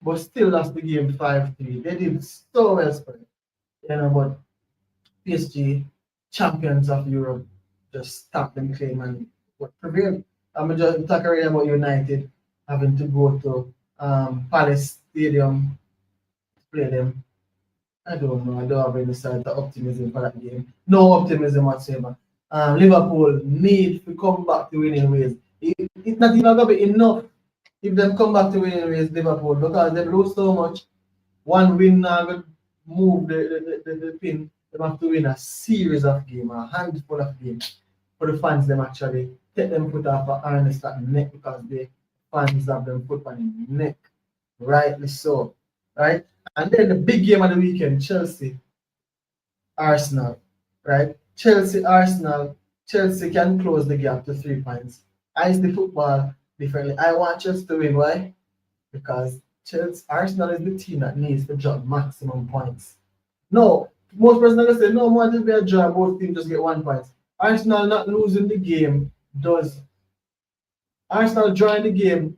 but still lost the game 5-3. They did so well, Spurs. But PSG, champions of Europe, just stop them claim and what prevailed. I'm just talking already about United having to go to Palace Stadium to play them. I don't know. I don't have any sort of optimism for that game. No optimism whatsoever. Liverpool need to come back to winning ways. It's not even gonna be enough if them come back to winning ways, Liverpool, because they lose so much. One win now will move the pin. They have to win a series of games, a handful of games for the fans. Them actually take them foot off of Ernest at neck because the fans have them foot on the neck, rightly so, right? And then the big game of the weekend, Chelsea, Arsenal, right? Chelsea, Arsenal, Chelsea can close the gap to 3 points. I see the football differently. I want Chelsea to win. Why? Because Chelsea, Arsenal is the team that needs to drop maximum points. No, most persons say no more just be a draw, both teams just get 1 point. Arsenal not losing the game does. Arsenal drawing the game,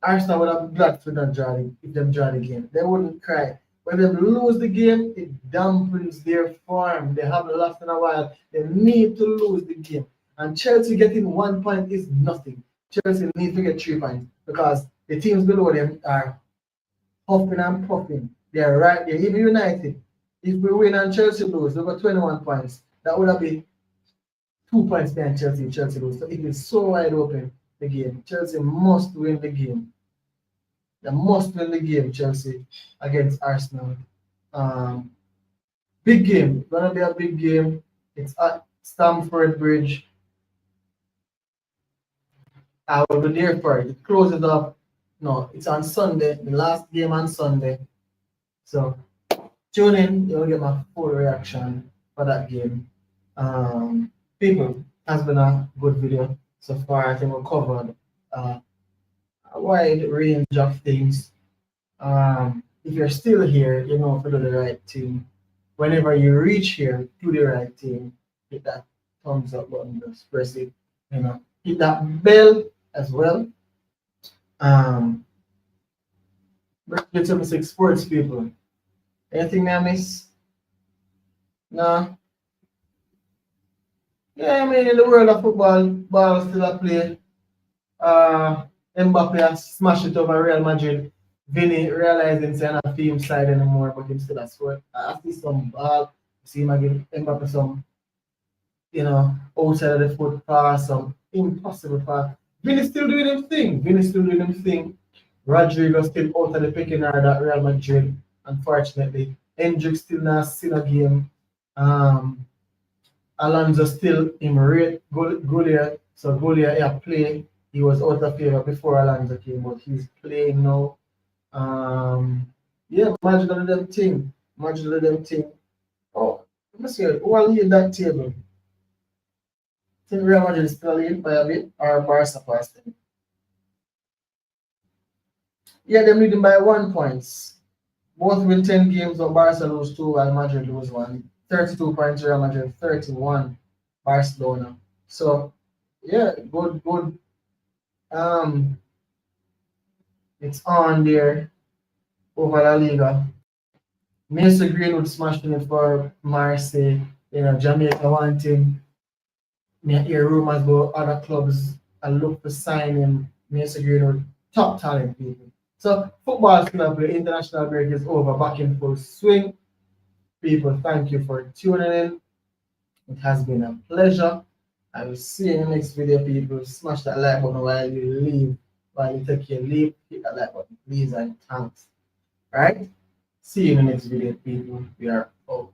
Arsenal would have glad for that drawing if them draw the game. They wouldn't cry. When they lose the game, it dampens their form. They haven't lost in a while. They need to lose the game. And Chelsea getting 1 point is nothing. Chelsea need to get 3 points because the teams below them are huffing and puffing. They are right there. Even United, if we win and Chelsea lose, we got 21 points. That would have been 2 points behind Chelsea if Chelsea lose. So it is so wide open, the game. Chelsea must win the game. They must win the game, Chelsea, against Arsenal. Big game. Gonna be a big game. It's at Stamford Bridge. I will be there for it. It closes up. No, it's on Sunday. The last game on Sunday. So tune in. You'll get my full reaction for that game. People, has been a good video so far. I think we covered a wide range of things. If you're still here, you know, follow the right thing. Whenever you reach here, do the right thing. Hit that thumbs up button, just press it. You know, hit that bell as well. British876 sports people. Anything I miss? No. Yeah, I mean, in the world of football, ball still a play. Mbappe has smashed it over Real Madrid. Vinny realizing he's not a team side anymore, but him still a score. I see some ball. See him again, Mbappe some, outside of the foot pass, some impossible pass. Vinny still doing his thing. Rodrigo still out of the picking order at Real Madrid, unfortunately. Hendrick still not seen a game. Alonso still in rate Gullier. So Gullier play. He was out of favor before Alonso came, but he's playing now. Imagine all them thing. Oh, let me see. Who will lead that table? Think Real Madrid is still lead by a bit, or Barca past them? Yeah, they're leading by 1 point. Both win 10 games, but Barca lose 2 while Madrid lose 1. 32 points Real Madrid, 31 Barcelona. So yeah, good. It's on there over La Liga. Mason Greenwood smashing it for Marseille. Jamaica wanting. Me hear rumors about other clubs and look for signing Mason Greenwood. Top talent, people. So football still play. International break is over. Back in full swing. People, thank you for tuning in. It has been a pleasure. I will see you in the next video, people. Smash that like button while you leave. While you take your leave, hit that like button, please, and thanks. Right? See you in the next video, people. We are out.